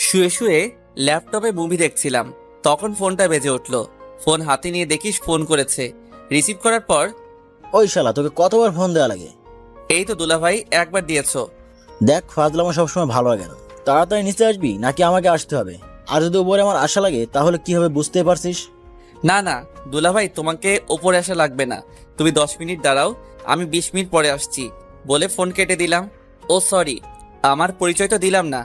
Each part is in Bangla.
শুয়ে শুয়ে ল্যাপটপে মুভি দেখছিলাম, তখন ফোনটা বেজে উঠল। ফোন হাতে নিয়ে দেখিস ফোন করেছে। রিসিভ করার পর, ওই শালা তোকে কতবার ফোন দেওয়া লাগে? এই তো দুলাভাই, একবার দিয়েছো। দেখ, ফাজলামো সবসময় ভালো লাগে না। তাড়াতাড়ি নিচে আসবি নাকি আমাকে আসতে হবে? আর যদি উপরে আমার আশা লাগে তাহলে কি হবে বুঝতে পারছিস? না না দুলাভাই, তোমাকে ওপরে আসা লাগবে না। তুমি 10 মিনিট দাঁড়াও, আমি 20 মিনিট পরে আসছি বলে ফোন কেটে দিলাম। ও সরি, আমার পরিচয় তো দিলাম না।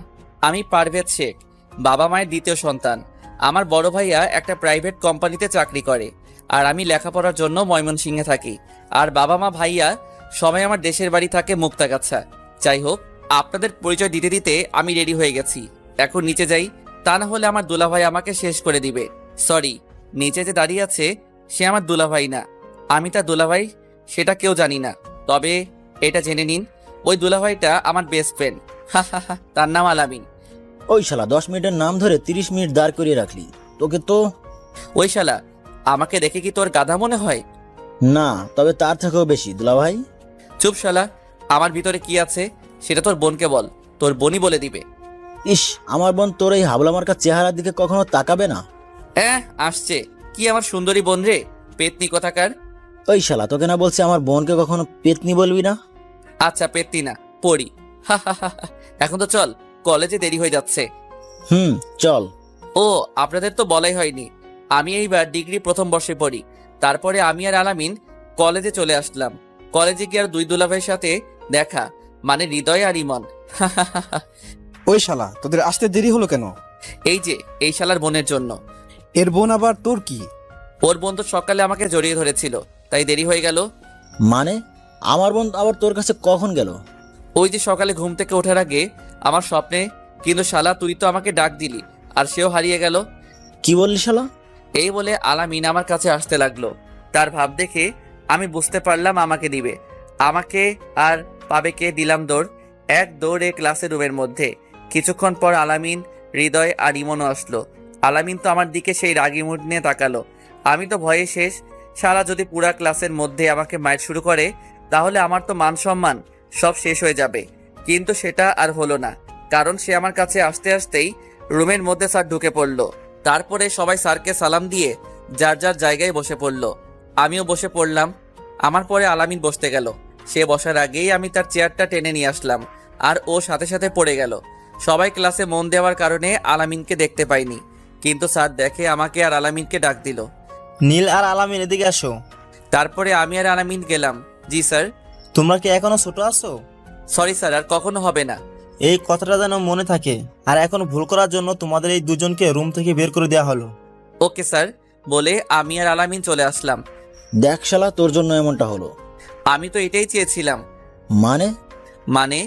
আমি পারভেজ শেখ, বাবা মায়ের দ্বিতীয় সন্তান। আমার বড় ভাইয়া একটা প্রাইভেট কোম্পানিতে চাকরি করে, আর আমি লেখাপড়ার জন্য ময়মনসিংহে থাকি। আর বাবা মা ভাইয়া সবাই আমার দেশের বাড়ি থাকে মুক্তাগাছা। যাই হোক, আপনাদের পরিচয় দিতে দিতে আমি রেডি হয়ে গেছি। এখন নিচে যাই, তা না হলে আমার দুলাভাই আমাকে শেষ করে দিবে। সরি, নিচে যে দাঁড়িয়ে আছে সে আমার দুলাভাই না, আমি তার দুলাভাই সেটা কেউ জানি না। তবে এটা জেনে নিন, ওই দুলাভাইটা আমার বেস্ট ফ্রেন্ড। হা হা হা, তার নাম আলামিন। ওই শালা 10 মিনিটের নাম ধরে 30 মিনিট দাঁড় করিয়ে রাখলি। তোকে তো ওই শালা, আমাকে দেখে কি তোর গাধা মনে হয়? না, তবে তার থেকেও বেশি দুলাভাই। চুপ শালা, আমার ভিতরে কি আছে সেটা তোর বোনকে বল, তোর বোনই বলে দিবে। ইস, আমার বোন তোর এই হাবলা মার্কা চেহারার দিকে কখনো তাকাবে না। আসছে কি আমার সুন্দরী বোন রে, পেতনি কথাকার। ওই শালা, তোকে না বলছি আমার বোনকে কখনো পেতনি বলবি না? আচ্ছা পেতনি না, পড়ি। হা হা হা হা। এখন তো চল, কলেজে দেরি হয়ে যাচ্ছে। চল। ও, আপনাদের তো বলাই হয়নি, আমি এইবার ডিগ্রি প্রথম বর্ষে পড়ি। তারপরে আমি আর আলামিন কলেজে চলে আসলাম। কলেজে গিয়ে আর দুই দুলাভাইয়ের সাথে দেখা, মানে হৃদয় আর ইমন। ওই শালা, তোদের আসতে দেরি হলো কেন? এই যে এই শালার বোনের জন্য। এর বোন আবার তোর কি? ওর বোন তো সকালে আমাকে জড়িয়ে ধরেছিল, তাই দেরি হয়ে গেল। মানে আমার বোন আবার তোর কাছে কখন গেল? ওই যে সকালে ঘুম থেকে ওঠার আগে আমার স্বপ্নে। কিন্তু শালা, তুই তো আমাকে ডাক দিলি আর সেও হারিয়ে গেল। কি বললি শালা? এই বলে আলামিন আমার কাছে আসতে লাগলো। তার ভাব দেখে আমি বুঝতে পারলাম আমাকে দিবে। আমাকে আর পাবে কে, দিলাম দৌড়। এক দৌড়ে ক্লাসের রুমের মধ্যে। কিছুক্ষণ পর আলামিন, হৃদয় আর ইমনও আসলো। আলামিন তো আমার দিকে সেই রাগি মুড নিয়ে তাকালো। আমি তো ভয়ে শেষ। শালা যদি পুরা ক্লাসের মধ্যে আমাকে মাইর শুরু করে তাহলে আমার তো মান সম্মান সব শেষ হয়ে যাবে। কিন্তু সেটা আর হলো না, কারণ সে আমার কাছে আসতে আসতেই রুমের মধ্যে স্যার ঢুকে পড়লো। তারপরে সবাই স্যারকে সালাম দিয়ে যার যার জায়গায় বসে পড়ল। আমিও বসে পড়লাম। আমার পরে আলামিন বসতে গেল। সে বসার আগেই আমি তার চেয়ারটা টেনে নিয়ে আসলাম, আর ও সাথে সাথে পড়ে গেল। সবাই ক্লাসে মন দেওয়ার কারণে আলামিনকে দেখতে পাইনি, কিন্তু স্যার দেখে আমাকে আর আলামিনকে ডাক দিল। নীল আর আলামিন এদিকে আসো। তারপরে আমি আর আলামিন গেলাম। জি স্যার। তোমরা কি এখনো ছোট আছো? সরি স্যার, আর কখনো হবে না। এই কথাটা যেন মনে থাকে। আর এখন ভুল করার জন্য তোমাদের এই দুজনকে রুম থেকে বের করে দেওয়া হলো। ওকে স্যার বলে আমি আর আলামিন চলে আসলাম। দেখ শালা, তোর জন্য এমনটা হলো। আমি তো এটাই চেয়েছিলাম। মানে? মানে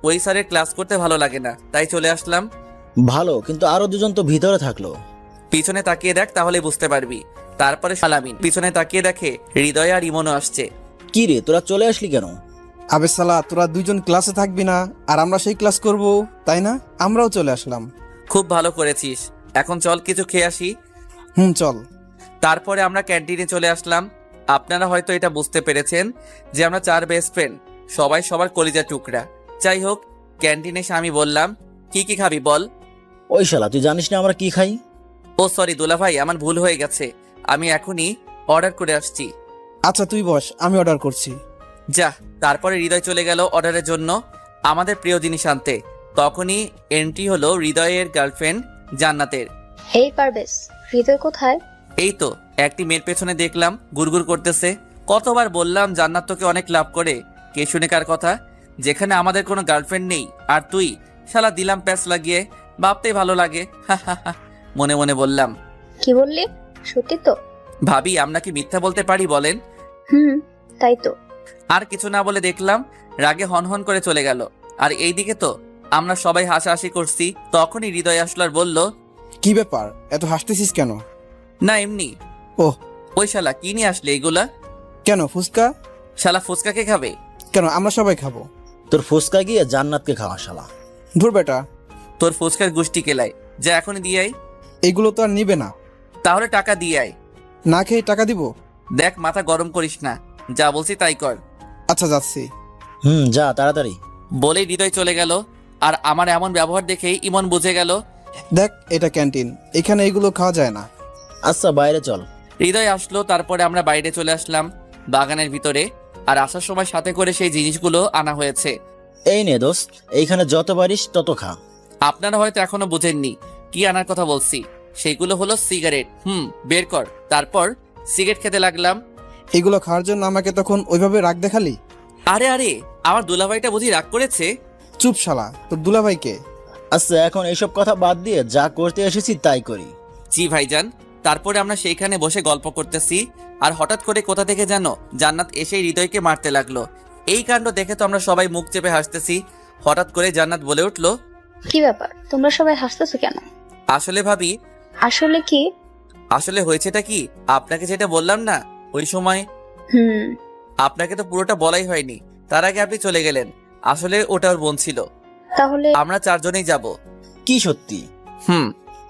ওই স্যারের ক্লাস করতে ভালো লাগে না, তাই চলে আসলাম। ভালো, কিন্তু আরো দুজন তো ভিতরে থাকলো। পিছনে তাকিয়ে দেখ, তাহলে বুঝতে পারবি। তারপরে আলামিন পিছনে তাকিয়ে দেখে হৃদয় আর ইমনও আসছে। কি রে, তোরা চলে আসলি কেন? আবে শালা, তোরা দুজন ক্লাসে থাকবি না আর আমরা সেই ক্লাস করব, তাই না? আমরাও চলে আসলাম। খুব ভালো করেছিস, এখন চল কিছু খেয়ে আসি। চল। তারপরে আমরা ক্যান্টিনে চলে আসলাম। আপনারা হয়তো এটা বুঝতে পেরেছেন যে আমরা 4 বেস্ট ফ্রেন্ড, সবাই সবার কলিজার টুকরা। যাই হোক, ক্যান্টিনে এসে আমি বললাম, কি কি খাবি বল। ওই শালা, তুই জানিস না আমরা কি খাই? ও সরি দুলাভাই, আমার ভুল হয়ে গেছে, আমি এখনই অর্ডার করে আসছি। আচ্ছা তুই বস, আমি অর্ডার করছি। যা। তারপরে হৃদয় চলে গেল অর্ডারের জন্য আমাদের প্রিয় জিনিস আনতে। তখনই এন্ট্রি হলো হৃদয়ের গার্লফ্রেন্ড জান্নাতের। এই পারভেজ, হৃদয় কোথায়? এই তো একটি মেয়ের পেছনে দেখলাম গুড়গুড় করতেছে। কতবার বললাম জান্নাত তোকে অনেক লাভ করে, কে শুনে কার কথা, যেখানে আমাদের কোনো গার্লফ্রেন্ড নেই। আর তুই শালা দিলাম প্যাচ লাগিয়ে, ভাবতেই ভালো লাগে। হা হা হা, মনে মনে বললাম। কি বললি? সত্যি তো? ভাবি, আমরা কি মিথ্যা বলতে পারি বলেন? তাই তো। আর কিছু না বলে দেখলাম রাগে হনহন করে চলে গেল। আর এইদিকে তো আমরা সবাই হাসাহাসি করছি। তখনই হৃদয় আসলো আর বলল, কি ব্যাপার, এত হাসতেছিস কেন? না এমনি। ওহ। ওই শালা কি নিয়ে আসলে এইগুলা? কেন, ফুচকা? শালা ফুচকা কে খাবে? কেন, আমরা সবাই খাবো। তোর ফুসকা গিয়ে জান্নাতকে খাওয়া শালা। ধুর বেটা, তোর ফুচকার গুষ্টি কেলাই, যা এখনই দিয়ে আয়। এইগুলো তো আর নিবে না। তাহলে টাকা দিয়ে আয়। না খেয়ে টাকা দিব? দেখ, মাথা গরম করিস না, যা বলছি তাই কর। আচ্ছা যাচ্ছি। যা তাড়াতাড়ি। বলেই হৃদয় চলে গেল। আর আমার এমন ব্যবহার দেখেই ইমন বুঝে গেল দেখ, এটা ক্যান্টিন, এখানে এগুলো খাওয়া যায় না। আচ্ছা বাইরে চল। হৃদয় আসলো, তারপরে আমরা বাইরে চলে আসলাম বাগানের ভিতরে। আর আসার সময় সাথে করে সেই জিনিসগুলো আনা হয়েছে। এই নে দোস্ত, এইখানে যত পারিস তত খা। আপনারা হয়তো এখনো বুঝেননি কি আনার কথা বলছি। সেইগুলো হলো সিগারেট। বের কর। তারপর সিগারেট খেতে লাগলাম। এগুলো খাওয়ার জন্য আমাকে তখন ওইভাবে রাগ দেখালি? আরে আরে, আমার দুলাভাইটা বুঝি রাগ করেছে? চুপ শালা, তোর দুলাভাইকে। আচ্ছা এখন এইসব কথা বাদ দিয়ে যা করতে এসেছি তাই করি। জি ভাইজান। তারপরে আমরা সেইখানে বসে গল্প করতেছি, আর হঠাৎ করে কোথা থেকে যেন জান্নাত এসে হৃদয়কে মারতে লাগলো। এই কাণ্ড দেখে তো আমরা সবাই মুখ চেপে হাসতেছি। হঠাৎ করে জান্নাত বলে উঠলো, কি ব্যাপার, তোমরা সবাই হাসতেছো কেন? আসলে ভাবি, আসলে কি? আসলে হয়েছেটা কি, আপনাকে যেটা বললাম না ওই সময়, হুম। আপনাকে তো পুরোটা বলাই হয়নি। তার আগে আপনি চলে গেলেন। আসলে ওটা ওর বোন ছিল। তাহলে আমরা চারজনেই যাব। কি সত্যি? হুম।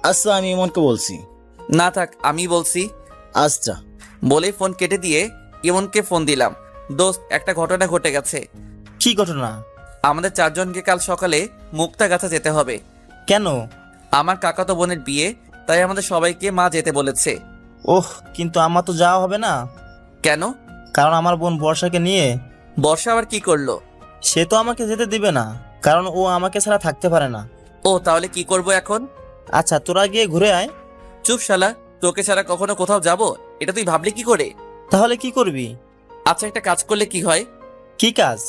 আচ্ছা আমি ইমনকে বলছি। না থাক, আমি বলছি। আচ্ছা। বলেই ফোন কেটে দিয়ে ইমনকে ফোন দিলাম। দোস্ত, একটা ঘটনা ঘটে গেছে। কি ঘটনা? আমাদের চারজনকে কাল সকালে মুক্তাগাছা যেতে হবে। কেন? আমার কাকাতো বোনের বিয়ে, তাই আমাদের সবাইকে মা যেতে বলেছে। ওহ, কিন্তু আমার তো যাওয়া হবে না। কেন? কারণ আমার বোন বর্ষাকে নিয়ে। বর্ষা আবার কি করলো? সে তো আমাকে যেতে দিবে না, কারণ ও আমাকে ছাড়া থাকতে পারে না। ও, তাহলে কি করব এখন? আচ্ছা তোরা গিয়ে ঘুরে আয়। চুপ শালা, তোকে ছাড়া কখনো কোথাও যাব এটা তুই ভাবলি কি করে? তাহলে কি করবি? আচ্ছা, একটা কাজ করলে কি হয়? কি কাজ?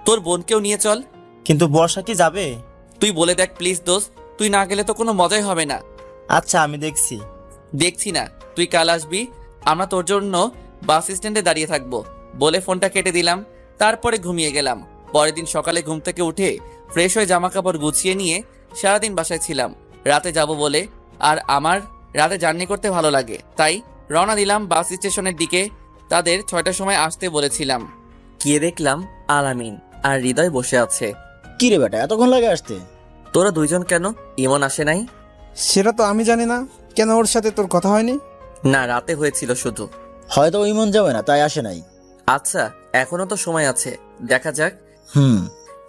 তোর বোনকেও নিয়ে চল। কিন্তু বর্ষা কি যাবে? তুই বলে দেখ প্লিজ দোস্ত, তুই না গেলে তো কোনো মজাই হবে না। আচ্ছা আমি দেখছি। দেখছি না, তুই কাল আসবি। আমরা তোর জন্য বাস স্ট্যান্ডে দাঁড়িয়ে থাকবো। বলে ফোনটা কেটে দিলাম। তারপরে ঘুমিয়ে গেলাম। পরের দিন সকালে ঘুম থেকে উঠে ফ্রেশ হয়ে জামা কাপড় গুছিয়ে নিয়ে সারাদিন বাসায় ছিলাম, রাতে যাব বলে। আর আমার রাতে জার্নি করতে ভালো লাগে, তাই রওনা দিলাম বাস স্টেশনের দিকে। তাদের 6টার সময় আসতে বলেছিলাম। গিয়ে দেখলাম আলামিন আর হৃদয় বসে আছে। কি রে বেটা, এতক্ষণ লাগে আসতে? তোরা দুইজন কেন? ইমন আসে নাই? সেটা তো আমি জানি না। কেন, ওর সাথে তোর কথা হয়নি? না, রাতে হয়েছিল শুধু। হয়তো ওই মন যাবে না তাই আসে নাই। আচ্ছা, এখনো তো সময় আছে, দেখা যাক। হুম।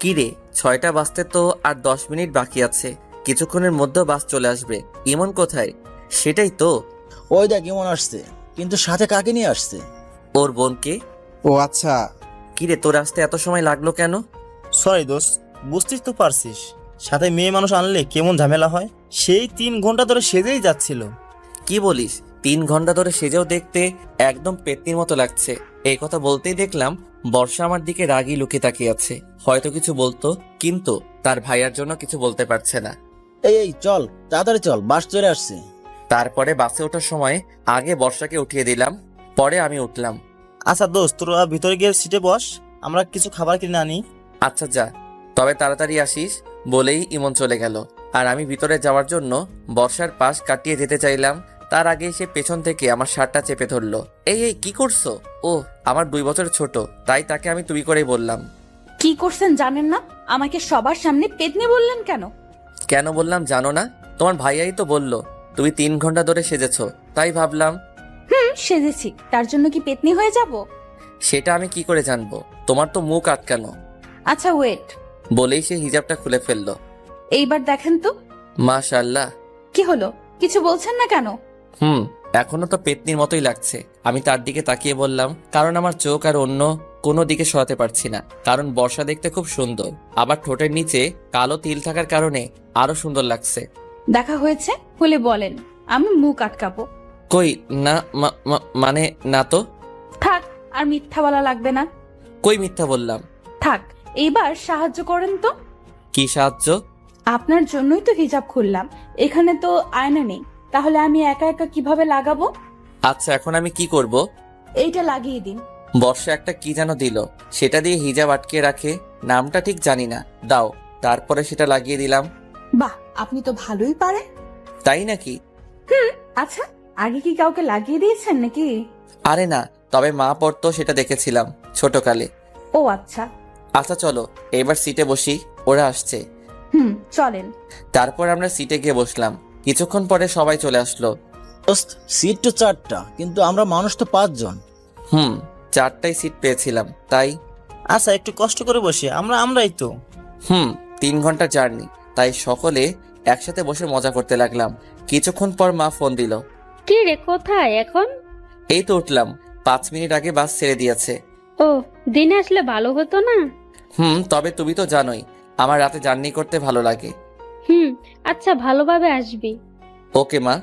কি রে, 6টা বাজতে তো আর 10 মিনিট বাকি আছে। কিছুক্ষণের মধ্যে বাস চলে আসবে। ইমন কোথায়? সেটাই তো। ওই দেখ ইমন আসছে, কিন্তু সাথে কাকে নিয়ে আসছে? ওর বোনকে। ও আচ্ছা। কি রে, তোর আসতে এত সময় লাগলো কেন? সরি দোস্ত, বুঝতেই তো পারছিস সাথে মেয়ে মানুষ আনলে কেমন ঝামেলা হয়। সেই 3 ঘন্টা ধরে সেজেই যাচ্ছিল। কি বলিস? 3 ঘন্টা ধরে সেজেও দেখতে একদম পেতনির মতো লাগছে। এই কথা বলতেই দেখলাম বর্ষা আমার দিকে রাগী লুকিয়ে তাকিয়ে আছে। হয়তো কিছু বলতো, কিন্তু তার ভাইয়ার জন্য কিছু বলতে পারছে না। এই এই চল, তাড়াতাড়ি চল, বাস চলে আসছে। তারপরে বাসে ওঠার সময় আগে বর্ষাকে উঠিয়ে দিলাম, পরে আমি উঠলাম। আচ্ছা দোস্ত, তোরা ভিতরে গিয়ে সিটে বস, আমরা কিছু খাবার কিনে আনি। আচ্ছা যা, তবে তাড়াতাড়ি আসিস। বলেই ইমন চলে গেল। আর আমি ভিতরে যাওয়ার জন্য বর্ষার পাশ কাটিয়ে যেতে চাইলাম। তার আগে সে পেছন থেকে আমার শার্টটা চেপে ধরলো। এই এই কি করছো? ও আমার 2 বছর ছোট, তাই তাকে আমি তুমি করেই বললাম। কি করছেন জানেন না? আমাকে সবার সামনে পেতনি বললেন কেন? কেন বললাম জানো না? তোমার ভাইয়াই তো বলল তুমি 3 ঘন্টা ধরে সেজেছো, তাই ভাবলাম। সেজেছি, তার জন্য কি পেতনি হয়ে যাব? সেটা আমি কি করে জানবো? তোমার তো মুখ আটকানো। আচ্ছা ওয়েট, বলেই সে হিজাবটা খুলে ফেললো। এইবার দেখেন তো। মাশাআল্লাহ। কি হলো, কিছু বলছেন না কেন? এখনো তো পেতনির মতোই লাগছে। আমি তার দিকে তাকিয়ে বললাম, কারণ আমার চোখ আর অন্য কোনো দিকে সরাতে পারছি না। কারণ বর্ষা দেখতে খুব সুন্দর, আবার ঠোঁটের নিচে কালো তিল থাকার কারণে আরো সুন্দর লাগছে। দেখা হয়েছে হলে বলেন, আমি মুখ আটকাবো। কই না, মানে না তো। থাক, আর মিথ্যা বলা লাগবে না। কই মিথ্যা বললাম? থাক, এইবার সাহায্য করেন তো। কি সাহায্য? আপনার জন্যই তো হিজাব খুললাম, এখানে তো আয়না নেই, তাহলে আমি একা একা কিভাবে লাগাবো? আচ্ছা, এখন আমি কি করব? এইটা লাগিয়ে দিন। বর্ষা একটা কি যেন দিল, সেটা দিয়ে হিজাব আটকে রাখে, নামটা ঠিক জানি না। দাও। তারপরে সেটা লাগিয়ে দিলাম। বাহ, আপনি তো ভালোই পারেন। তাই নাকি? আচ্ছা, আগে কি কাউকে লাগিয়ে দিয়েছেন নাকি? আরে না, তবে মা পড়তো সেটা দেখেছিলাম ছোটকালে। ও আচ্ছা। আচ্ছা চলো এবার সিটে বসি, ওরা আসছে। চলেন। তারপর আমরা সিটে গিয়ে বসলাম। কিছুক্ষণ পরে সবাই চলে আসলো। দোস্ত, সিট তো 4টা, কিন্তু আমরা মানুষ তো 5 জন। 4টাই সিট পেয়েছিলাম, তাই। আচ্ছা একটু কষ্ট করে বসি, আমরাই তো। 3 ঘন্টা জার্নি, তাই সকলে একসাথে বসে মজা করতে লাগলাম। কিছুক্ষণ পর মা ফোন দিল। কি রে, কোথায় এখন? এই তো উঠলাম, 5 মিনিট আগে বাস ছেড়ে দিয়েছে। ও, দিনে আসলে ভালো হতো না? তবে তুমি তো জানোই আমার রাতে জার্নি করতে ভালো লাগে। আচ্ছা, ভালোভাবে আসবি। ওকে মা,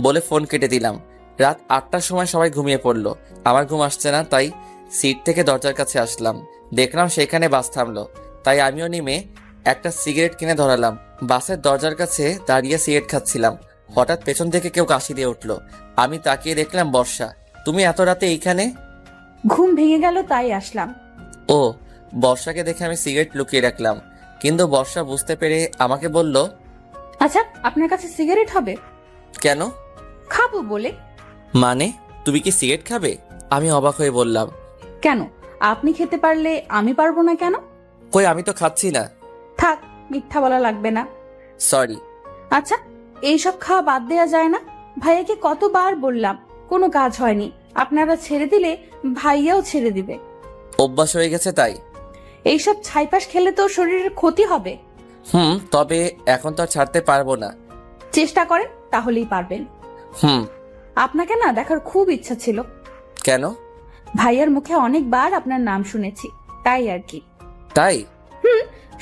বলে ফোন কেটে দিলাম। রাত 8টার সময় সবাই ঘুমিয়ে পড়লো। আমার ঘুম আসছে না, তাই সিট থেকে দরজার কাছে আসলাম। দেখলাম সেখানে বাস থামলো, তাই আমিও নেমে একটা সিগারেট কিনে ধরালাম। বাসের দরজার কাছে দাঁড়িয়ে সিগারেট খাচ্ছিলাম। হঠাৎ পেছন থেকে কেউ কাশি দিয়ে উঠলো। আমি তাকিয়ে দেখলাম বর্ষা। তুমি এত রাতে এইখানে? ঘুম ভেঙে গেল তাই আসলাম। ও, বর্ষাকে দেখে আমি সিগারেট লুকিয়ে রাখলাম, কিন্তু বর্ষা বুঝতে পেরে আমাকে বলল, আচ্ছা, আপনার কাছে সিগারেট হবে? কেন? খাবো বলে। মানে তুমি কি সিগারেট খাবে? আমি অবাক হয়ে বললাম, কেন, আপনি খেতে পারলে আমি পারবো না কেন? কই, আমি তো খাচ্ছি না। থাক, মিথ্যা বলা লাগবে না। সরি। আচ্ছা, এইসব খাওয়া বাদ দেওয়া যায় না? ভাইয়াকে কতবার বললাম, কোনো কাজ হয়নি। আপনারা ছেড়ে দিলে ভাইয়াও ছেড়ে দিবে। অভ্যাস হয়ে গেছে তাই। এইসব ছাইপাশ খেলে তো শরীরের ক্ষতি হবে। তবে এখন তো আর ছাড়তে পারবো না। চেষ্টা করেন, তাহলেই পারবেন। হুম। আপনাকে না দেখার খুব ইচ্ছা ছিল। কেন? ভাইয়ার মুখে অনেকবার আপনার নাম শুনেছি, তাই আর কি। তাই?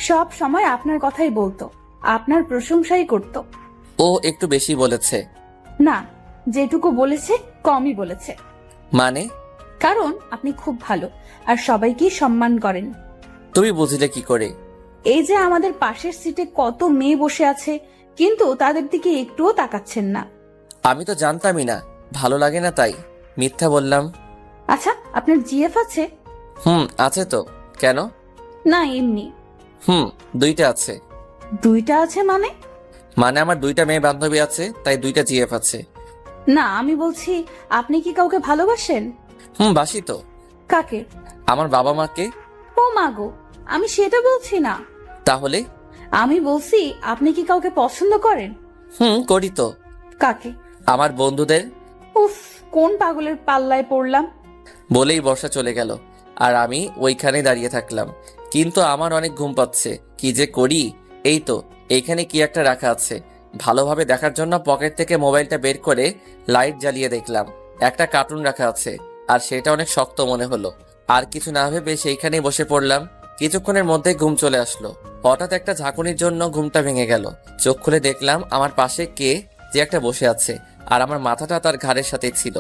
সব সময় আপনার কথাই বলতো, আপনার প্রশংসাই করত। ও একটু বেশি বলেছে। না, যেটুকু বলেছে কমই বলেছে। মানে? কারণ আপনি খুব ভালো আর সবাইকেই সম্মান করেন। তুমি বুঝলে কি করে? এই যে আমাদের পাশের সিটে কত মেয়ে বসে আছে, কিন্তু তাদের দিকে একটুও তাকাচ্ছেন না। আমি তো জানতামই না, ভালো লাগে না তাই মিথ্যা বললাম। আচ্ছা, আপনার জিএফ আছে? আছে তো। কেন? না, এমনি। 2টা আছে। 2টা আছে মানে? মানে আমার 2টা মেয়ে বান্ধবী আছে, তাই 2টা জিএফ আছে। না, আমি বলছি আপনি কি কাউকে ভালোবাসেন? বাসি তো। কাকে? আমার বাবা মাকে। ও মাগো, আমি সেটা বলছি না। তাহলে? আমি বলছি আপনি কি কাউকে পছন্দ করেন? করি তো। কাকে? আমার বন্ধুদের। উফ, কোন পাগলের পাল্লায় পড়লাম। বলেই বর্ষা চলে গেল, আর আমি ওইখানে দাঁড়িয়ে থাকলাম। কিন্তু আমার অনেক ঘুম পাচ্ছে, কি যে করি। এই তো এইখানে কি একটা রাখা আছে। ভালোভাবে দেখার জন্য পকেট থেকে মোবাইলটা বের করে লাইট জ্বালিয়ে দেখলাম একটা কার্টুন রাখা আছে, আর সেটা অনেক শক্ত মনে হলো। আর কিছু না ভেবে সেইখানেই বসে পড়লাম। কিছুক্ষণের মধ্যে ঘুম চলে আসলো। হঠাৎ একটা ঝাঁকুনির জন্য ঘুমটা ভেঙে গেল। চোখ খুলে দেখলাম আমার পাশে কে যে একটা বসে আছে, আর আমার মাথাটা তার ঘাড়ের সাথে ছিল।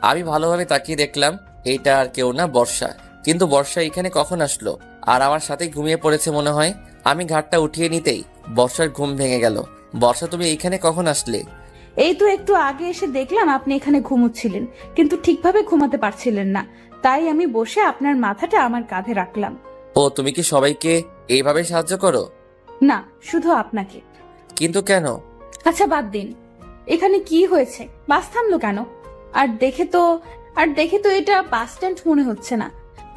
আমি ভালোভাবে তাকিয়ে দেখলাম এইটা আর কেউ না, বর্ষা। কিন্তু বর্ষা এখানে কখন আসলো? আর আমার সাথে ঘুমিয়ে পড়েছে মনে হয়। আমি ঘাটটা উঠিয়ে নিতেই বর্ষার ঘুম ভেঙে গেল। বর্ষা, তুমি এইখানে কখন আসলে? এই তো একটু আগে এসে দেখলাম আপনি এখানে ঘুমোচ্ছিলেন, কিন্তু ঠিকভাবে ঘুমাতে পারছিলেন না, তাই আমি বসে আপনার মাথাটা আমার কাঁধে রাখলাম। ও, তুমি কি সবাইকে এইভাবে সাহায্য করো? না, শুধু আপনাকে। কিন্তু কেন? আচ্ছা, বাদ দিন। এখানে কি হয়েছে? বাস থামলো কেন? আর দেখে তো এটা বাস স্ট্যান্ড মনে হচ্ছে না।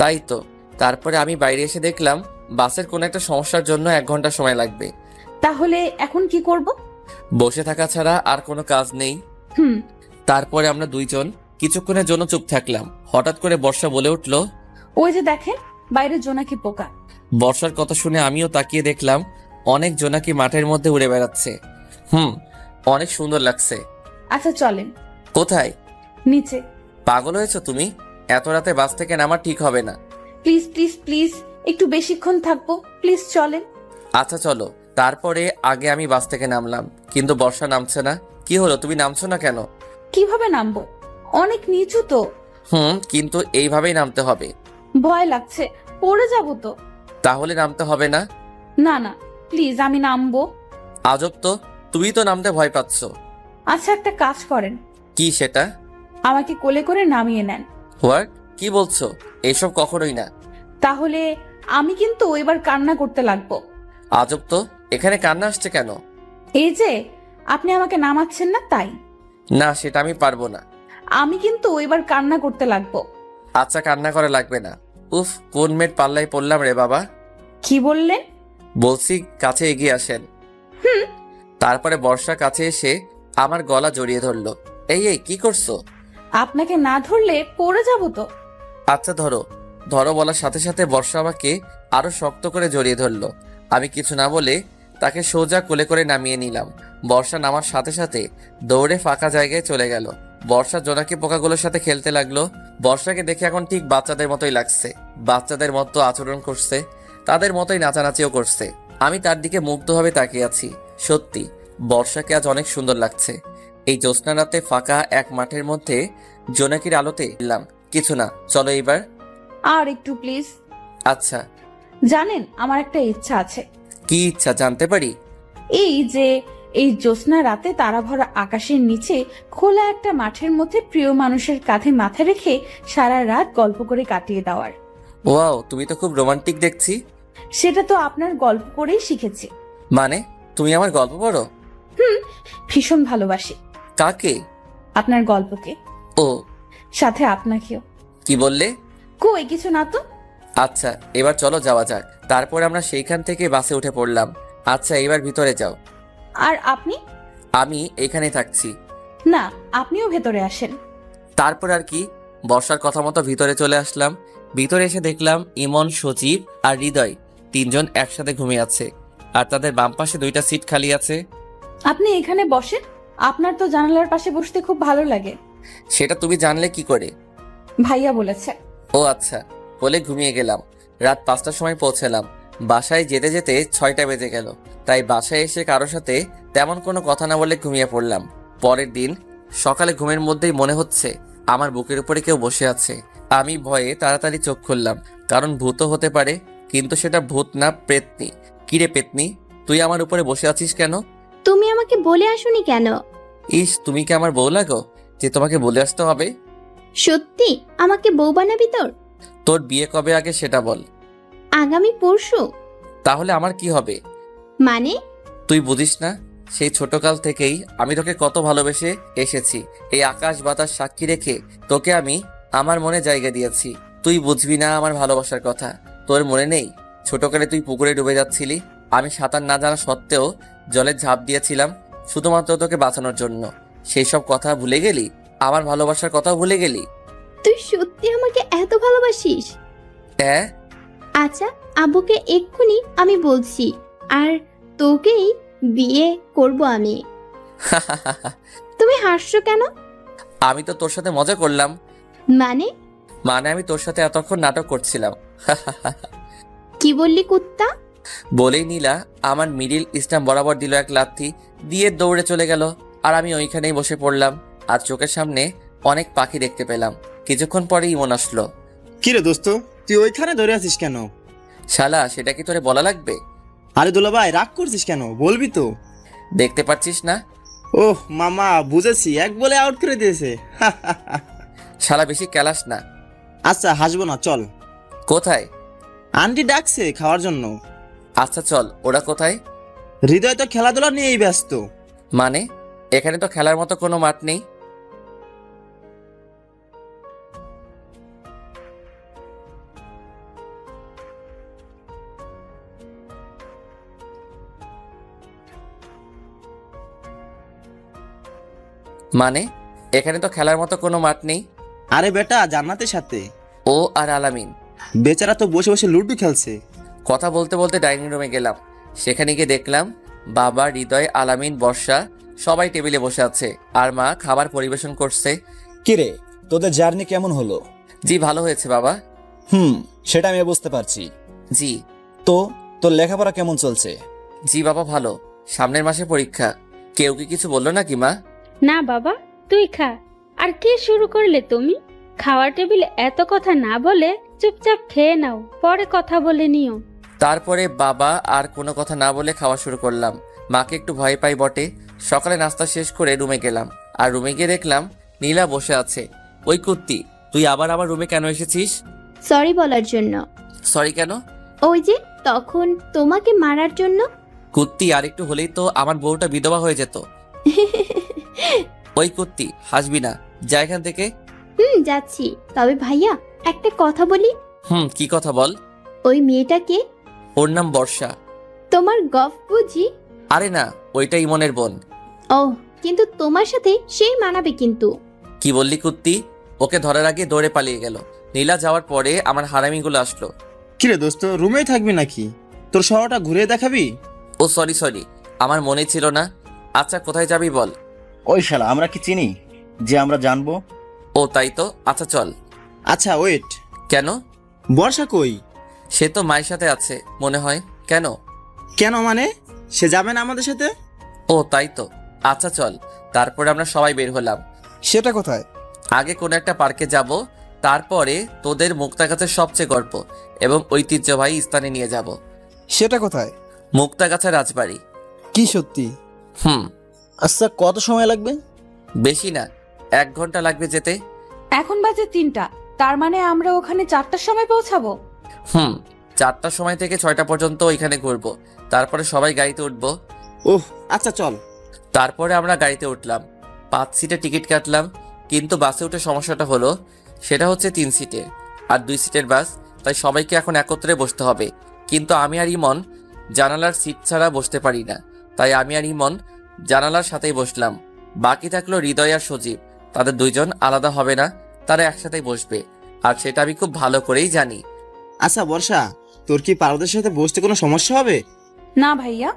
তাই তো। তারপরে আমি বাইরে এসে দেখলাম বাসের কোনো একটা সমস্যার জন্য 1 ঘন্টা সময় লাগবে। তাহলে এখন কি করব? বসে থাকা ছাড়া আর কোনো কাজ নেই। তারপরে আমরা দুইজন কিছুক্ষণের জন্য চুপ থাকলাম। হঠাৎ করে বর্ষা বলে উঠল, ওই যে দেখেন, বাইরে জোনাকি পোকা। বর্ষার কথা শুনে আমিও তাকিয়ে দেখলাম অনেক জোনাকি মাঠের মধ্যে উড়ে বেড়াচ্ছে। অনেক সুন্দর লাগছে। আচ্ছা, চলেন। কোথায়? নিচে। পাগল হয়েছো তুমি? এত রাতে বাস থেকে নামা ঠিক হবে না। প্লিজ প্লিজ প্লিজ, একটু বেশিক্ষণ থাকবো, প্লিজ চলেন। আচ্ছা চলো। তারপরে আগে আমি বাস থেকে নামলাম, কিন্তু বর্ষা নামছে না। কি হলো, তুমি নামছো না কেন? কিভাবে নামবো? অনেক নিচু তো। কিন্তু এইভাবেই নামতে হবে। ভয় লাগছে, পড়ে যাবো তো। তাহলে নামতে হবে না? না না, প্লিজ, আমি নামবো। আজব তো, তুমি তো নামতে ভয় পাচ্ছ। আচ্ছা, একটা কাজ করেন। কি সেটা? আমাকে কোলে করে নামিয়ে নেন। হোয়াট? কি বলছো? এসব কখনোই না। তাহলে আমি কিন্তু এবার কান্না করতে লাগবো। আজব তো, এখানে কান্না আসছে কেন? এই যে আপনি আমাকে নামাচ্ছেন না, তাই। না, সেটা আমি পারবো না। আমি কিন্তু এবার কান্না করতে লাগবো। আচ্ছা, কান্না করা লাগবে না। উফ, কোন মেয়ের পাল্লায় পড়লাম রে বাবা। কি বললেন? বলছি কাছে এগিয়ে আসেন। তারপরে বর্ষা কাছে এসে আমার গলা জড়িয়ে ধরলো। এই এই, কি করছো? আপনাকে না ধরলে পড়ে যাবো তো। আচ্ছা ধরো। ধরো বলার সাথে সাথে বর্ষা আমাকে আরো শক্ত করে জড়িয়ে ধরলো। আমি কিছু না বলে তাকে সোজা কোলে করে নামিয়ে নিলাম। বর্ষা নামার সাথে সাথে দৌড়ে ফাঁকা জায়গায় চলে গেল। বর্ষা জোনাকি পোকাগুলোর সাথে খেলতে লাগলো। বর্ষাকে দেখে এখন ঠিক বাচ্চাদের মতোই লাগছে। বাচ্চাদের মতো আচরণ করছে, তাদের মতোই নাচানাচিও করছে। আমি তার দিকে মুগ্ধভাবে তাকিয়ে আছি। সত্যি বর্ষাকে আজ অনেক সুন্দর লাগছে। এই জ্যোৎস্না রাতে ফাঁকা এক মাঠের মধ্যে জোনাকির আলোতে এলাম। কিছু না, চলো এইবার। আর একটু প্লিজ। আচ্ছা, জানেন আমার একটা ইচ্ছা আছে। কি ইচ্ছা জানতে পারি? এই যে এই জ্যোৎস্না রাতে তারা ভরা আকাশের নিচে খোলা একটা মাঠের মধ্যে প্রিয় মানুষের কাঁধে মাথা রেখে সারা রাত গল্প করে কাটিয়ে দেওয়ার। ওয়াও, তুমি তো খুব রোমান্টিক দেখছি। সেটা তো আপনার গল্প করেই শিখেছি। মানে তুমি আমার গল্প পড়ো? ভীষণ ভালোবাসি। কাকে? আপনার গল্পকে, ও, সাথে আপনাকেও। কি বললে? কই কিছু না তো। আচ্ছা, এবার চলো যাওয়া যাক। তারপর আমরা সেইখান থেকে বাসে উঠে পড়লাম। আচ্ছা, এবার ভিতরে যাও। আর আপনি? আমি এখানেই থাকছি। না, আপনিও ভেতরে আসেন। তারপর আর কি, বর্ষার কথা মতো ভিতরে চলে আসলাম। ভিতরে এসে দেখলাম ইমন, সজীব আর হৃদয় তিনজন একসাথে ঘুমিয়ে আছে, আর তাদের বাম পাশে 2টা সিট খালি আছে। আপনি এখানে বসেন, আপনার তো জানালার পাশে বসতে খুব ভালো লাগে। সেটা তুমি জানলে কি করে? ভাইয়া বলেছে। ও আচ্ছা, বলে ঘুমিয়ে গেলাম। রাত 5টার সময় পৌঁছালাম। বাসায় যেতে যেতে 6টা বেজে গেল। তাই বাসায় এসে কারোর সাথে তেমন কোনো কথা না বলে ঘুমিয়ে পড়লাম। পরের দিন সকালে ঘুমের মধ্যেই মনে হচ্ছে আমার বুকের উপরে কেউ বসে আছে। আমি ভয়ে তাড়াতাড়ি চোখ খুললাম, কারণ ভূতও হতে পারে, কিন্তু সেটা ভূত না, পেতনি। কিরে পেতনি, তুই আমার উপরে বসে আছিস কেন? তুমি আমাকে বলে আসোনি কেন? ইস, তুমি কি আমার বউ লাগো যে তোমাকে বলে আসতে হবে? সত্যি আমাকে বউ বানাবি তোর? তোর বিয়ে কবে আগে সেটা বল। আগামী পরশু। তাহলে আমার কি হবে? মানে? তুই বুঝিস না, সেই ছোটকাল থেকেই আমি তোকে কত ভালোবেসে এসেছি। এই আকাশ বাতাস সাক্ষী রেখে তোকে আমি আমার মনে জায়গা দিয়েছি। তুই বুঝবি না আমার ভালোবাসার কথা। তোর মনে নেই ছোটকালে তুই পুকুরে ডুবে যাচ্ছিলি, আমি সাঁতার না জানা সত্ত্বেও জলে ঝাঁপ দিয়েছিলাম শুধুমাত্র তোকে বাঁচানোর জন্য। সেই সব কথা ভুলে গেলি? আমার ভালোবাসার কথাও ভুলে গেলি? তুই সত্যি আমাকে এত ভালোবাসিস? হ্যাঁ। আচ্ছা, আব্বুকে এক্ষুনি আমি বলছি, আর তোকেই বিয়ে করব আমি। তুমি হাসছো কেন? আমি তো তোর সাথে মজা করলাম। মানে? মানে আমি তোর সাথে এতক্ষণ নাটক করছিলাম। কি বললি কুত্তা? বলেই নীলা আমার মিডিল স্টাম্প বরাবর দিল এক লাথি, দিয়ে দৌড়ে চলে গেল। আর আমি ওইখানেই বসে পড়লাম। আর চোখের সামনে অনেক পাখি দেখতে পেলাম। কিছুক্ষণ পরে ইমন আসলো। কিরে দোস্ত, তুই ওইখানে ধরে আছিস কেন? শালা, সেটা কি তোরে বলা লাগবে? আরে দুলা ভাই, রাগ করছিস কেন? বলবি তো। দেখতে পাচ্ছিস না? ওহ মামা, বুঝেছি, এক বলে আউট করে দিয়েছে। শালা, বেশি ক্যালাস না। আচ্ছা, হাসবো না, চল। কোথায়? আন্টি ডাকছে খাওয়ার জন্য। আচ্ছা চল। ওরা কোথায়? হৃদয় তো খেলাধুলা নিয়েই ব্যস্ত। মানে এখানে তো খেলার মতো কোনো মাঠ নেই। মানে এখানে তো খেলার মতো কোনো মাঠ নেই। আরে বেটা, জান্নাতের সাথে। ও আর আলামিন বেচারা তো বসে বসে লুডো খেলছে। কথা বলতে বলতে ডাইনিং রুমে গেলাম। সেখানে গিয়ে দেখলাম বাবা, হৃদয়, আলামিন, বর্ষা সবাই টেবিলে বসে আছে, আর মা খাবার পরিবেশন করছে। কিরে, তোদের জার্নি কেমন হলো? জি ভালো হয়েছে বাবা। সেটা আমি বুঝতে পারছি। জি। তো তোর লেখাপড়া কেমন চলছে? জি বাবা ভালো, সামনের মাসে পরীক্ষা। কেউ কি কিছু বললো নাকি মা? না বাবা, তুই খা। আর কি শুরু করলে তুমি? খাওয়ার টেবিলে এত কথা না বলে চুপচাপ খেয়ে নাও, পরে কথা বলে নিও। তারপরে বাবা আর কোনো কথা না বলে খাওয়া শুরু করলাম। মাকে একটু ভয় পাই বটে। সকালে নাস্তা শেষ করে রুমে গেলাম, আর রুমে গিয়ে দেখলাম নীলা বসে আছে। ওই কুত্তি, তুই আবার আমার রুমে কেন এসেছিস? সরি বলার জন্য। সরি কেন? ওই যে তখন তোমাকে মারার জন্য। কুত্তি, আর একটু হলেই তো আমার বউটা বিধবা হয়ে যেত। ওই কুত্তি, হাসবি না, যা এখান থেকে। যাচ্ছি। তবে ভাইয়া, একটা কথা বলি। কি কথা বল। ওই মেয়েটাকে? ওর নাম বর্ষা। তোমার গফ বুঝি? আরে না, ওইটা ইমনের বোন। ও, কিন্তু তোমার সাথে সেই মানাবে কিন্তু। কি বললি কুত্তি? ওকে ধরার আগে দৌড়ে পালিয়ে গেল। নীলা যাওয়ার পরে আমার হারামিগুলো আসলো। কিরে দোস্ত, রুমেই থাকবি নাকি? তোর শহরটা ঘুরে দেখাবি? ও সরি, আমার মনে ছিল না। আচ্ছা কোথায় যাবি বল? ওই শালা, আমরা কি চিনি যে আমরা জানবো? ও তাই তো, আচ্ছা চল। আচ্ছা ওয়েট, কেন? বর্ষা কই? সে তো মায়ের সাথে আছে মনে হয়। কেন? কেন মানে? সে যাবে না আমাদের সাথে? ও তাই তো, আচ্ছা চল। তারপরে আমরা সবাই বের হলাম। সেটা কোথায়? আগে কোনো একটা পার্কে যাব, তারপরে তোদের মুক্তাগাছার সবচেয়ে গল্প এবং ঐতিহ্যবাহী স্থানে নিয়ে যাব। সেটা কোথায়? মুক্তাগাছা রাজবাড়ি। কি সত্যি? হুম। আচ্ছা, কত সময় লাগবে? বেশি না, 1 ঘন্টা লাগবে যেতে। এখন বাজে 3টা, তার মানে আমরা ওখানে 4টার সময় পৌঁছাবো। হুম, 4টার সময় থেকে 6টা পর্যন্ত ওইখানে ঘুরবো, তারপরে সবাই গাড়িতে উঠবো। ওহ আচ্ছা চল। তারপরে আমরা গাড়িতে উঠলাম, 5 সিটের টিকিট কাটলাম। কিন্তু বাসে উঠে সমস্যাটা হলো, সেটা হচ্ছে 3 সিটের আর 2 সিটের বাস, তাই সবাইকে এখন একত্রে বসতে হবে। কিন্তু আমি আর ইমন জানালার সিট ছাড়া বসতে পারি না, তাই আমি আর ইমন জানালার সাথেই বসলাম। বাকি থাকলো হৃদয় আর সজীব, তাদের 2 জন আলাদা হবে না, তারা একসাথেই বসবে, আর সেটা আমি খুব ভালো করেই জানি। আচ্ছা বর্ষা, তোর কি পারদের সাথে বসতে কোনো সমস্যা হবে? না ভাইয়া।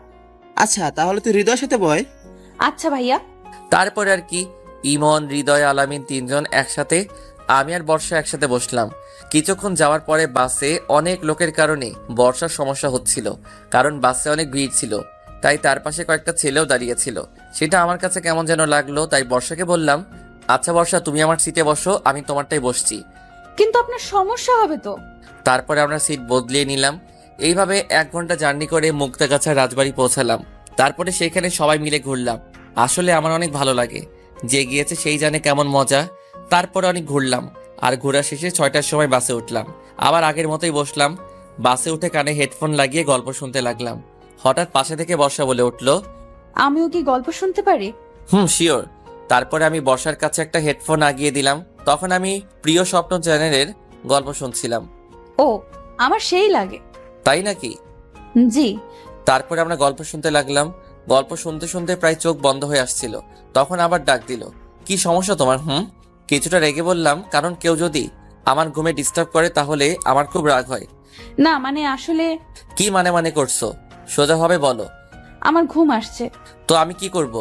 আচ্ছা তাহলে তুই হৃদয়ের সাথে বয়। আচ্ছা ভাইয়া। তারপরে আর কি, ইমন, হৃদয়, আলামিন 3 জন একসাথে, আমি আর বর্ষা একসাথে বসলাম। কিছুক্ষণ যাওয়ার পরে বাসে অনেক লোকের কারণে বর্ষার সমস্যা হচ্ছিল, কারণ বাসে অনেক ভিড় ছিল, তাই তার পাশে কয়েকটা ছেলেও দাঁড়িয়েছিল। সেটা আমার কাছে কেমন যেন লাগলো, তাই বর্ষাকে বললাম, আচ্ছা বর্ষা তুমি আমার সিটে বসো, আমি তোমারটাই বসছি। কিন্তু আপনার সমস্যা হবে তো। তারপরে আমরা সিট বদলিয়ে নিলাম। এইভাবে 1 ঘন্টা জার্নি করে মুক্তাগাছা রাজবাড়ি পৌঁছালাম। তারপরে সেখানে সবাই মিলে ঘুরলাম। আসলে আমার অনেক ভালো লাগে, যে গিয়েছে সেই জানে কেমন মজা। তারপরে অনেক ঘুরলাম, আর ঘোরা শেষে 6টার সময় বাসে উঠলাম। আবার আগের মতোই বসলাম। বাসে উঠে কানে হেডফোন লাগিয়ে গল্প শুনতে লাগলাম। হঠাৎ পাশে থেকে বর্ষা বলে উঠলো, আমিও কি গল্প শুনতে পারি? শিওর। তারপরে আমি বর্ষার কাছে একটা হেডফোন আগিয়ে দিলাম। তখন আমি প্রিয় স্বপ্ন চ্যানেলের গল্প শুনছিলাম। ও, আমার সেই লাগে। তাই নাকি? জি। তারপরে আমরা গল্প শুনতে লাগলাম। গল্প শুনতে শুনতে প্রায় চোখ বন্ধ হয়ে আসছিল। তখন আবার ডাক দিল, কি সমস্যা তোমার? কিছুটা রেগে বললাম, কারণ কেউ যদি আমার ঘুমে ডিস্টার্ব করে তাহলে আমার খুব রাগ হয়। না মানে আসলে কি মানে করছো? সোজাভাবে বলো। আমার ঘুম আসছে। তো আমি কি করব?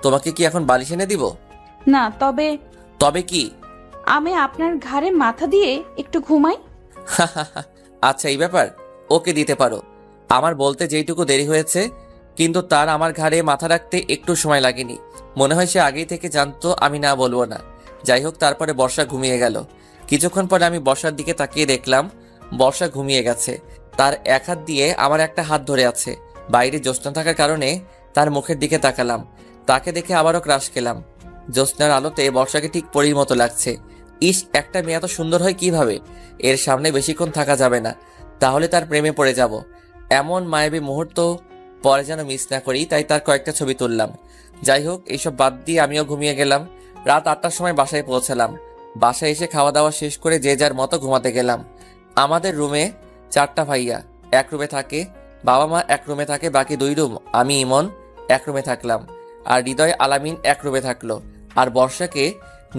তোমাকে কি এখন বালিশ এনে দিব? না, তবে কি? আমি আপনার ঘাড়ে মাথা দিয়ে একটু ঘুমাই। আচ্ছা এই ব্যাপার, ওকে দিতে পারো। আমার বলতে যেইটুকু দেরি হয়েছে, কিন্তু তার আমার ঘাড়ে মাথা রাখতে একটু সময় লাগেনি। মনে হয় সে আগেই থেকে জানতো আমি না বলবো না। যাই হোক, তারপরে বর্ষা ঘুমিয়ে গেল। কিছুক্ষণ পরে আমি বর্ষার দিকে তাকিয়ে দেখলাম বর্ষা ঘুমিয়ে গেছে। তার এক হাত দিয়ে আমার একটা হাত ধরে আছে। বাইরে জ্যোৎস্না থাকার কারণে তার মুখের দিকে তাকালাম। তাকে দেখে আবারও ক্রাশ খেলাম। জ্যোৎস্নার আলোতে বর্ষাকে ঠিক পরীর মতো লাগছে। ইস, একটা মেয়ে এত সুন্দর হয় কিভাবে? এর সামনে বেশিক্ষণ থাকা যাবে না, তাহলে তার প্রেমে পড়ে যাব। এমন মায়াবী মুহূর্ত পরে যেন মিস না করি, তাই তার কয়েকটা ছবি তুললাম। যাই হোক, এইসব বাদ দিয়ে আমিও ঘুমিয়ে গেলাম। রাত 8টার সময় বাসায় পৌঁছালাম। বাসায় এসে খাওয়া দাওয়া শেষ করে যে যার মতো ঘুমাতে গেলাম। আমাদের রুমে 4টা ভাইয়া এক রুমে থাকে, বাবা মা এক রুমে থাকে, বাকি 2 রুম আমি ইমন এক রুমে থাকলাম, আর হৃদয়, আলামিন এক রুমে থাকলো। আর বর্ষাকে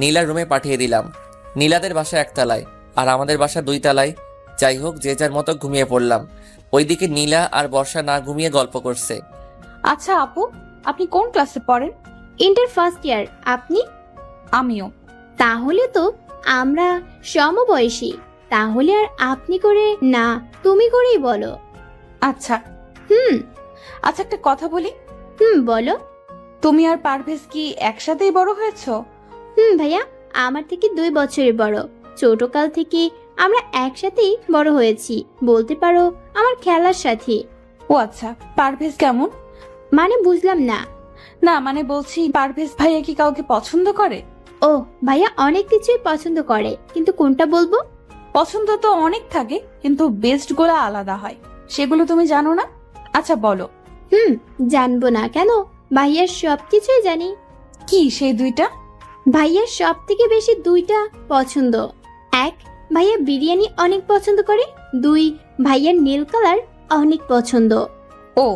নীলার রুমে পাঠিয়ে দিলাম। নীলাদের বাসা 1 তলায় আর আমাদের বাসা 2 তলায়। যাই হোক, যে যার মতো ঘুমিয়ে পড়লাম। ওইদিকে নীলা আর বর্ষা না ঘুমিয়ে গল্প করছে। আচ্ছা আপু, আপনি কোন ক্লাসে পড়েন? Inter first year. আপনি? আমিও। তাহলে তো আমরা সমবয়সী। তাহলে আর আপনি করে না, তুমি করেই বলো। আচ্ছা হুম আচ্ছা, একটা কথা বলি। বলো। তুমি আর পারভেজ কি একসাথেই বড় হয়েছো? ভাইয়া আমার থেকে 2 বছরের বড়। ছোটকাল থেকে আমরা একসাথেই বড় হয়েছি, বলতে পারো আমার খেলার সাথী। ও আচ্ছা, পারভেজ কেমন? মানে বুঝলাম না। না মানে বলছি, পারভেজ ভাইয়া কি কাউকে পছন্দ করে? ও ভাইয়া অনেক কিছুই পছন্দ করে, কিন্তু কোনটা বলবো? পছন্দ তো অনেক থাকে, কিন্তু বেস্ট গুলো আলাদা হয়, সেগুলো তুমি জানো না? আচ্ছা বলো। জানবো না কেন, ভাইয়ার সবকিছুই জানি। কি সেই 2টা? ভাইয়ার সব থেকে বেশি 2টা পছন্দ। 1, ভাইয়া বিরিয়ানি অনেক পছন্দ করে। 2, ভাইয়ার নীল কালার অনেক পছন্দ। ও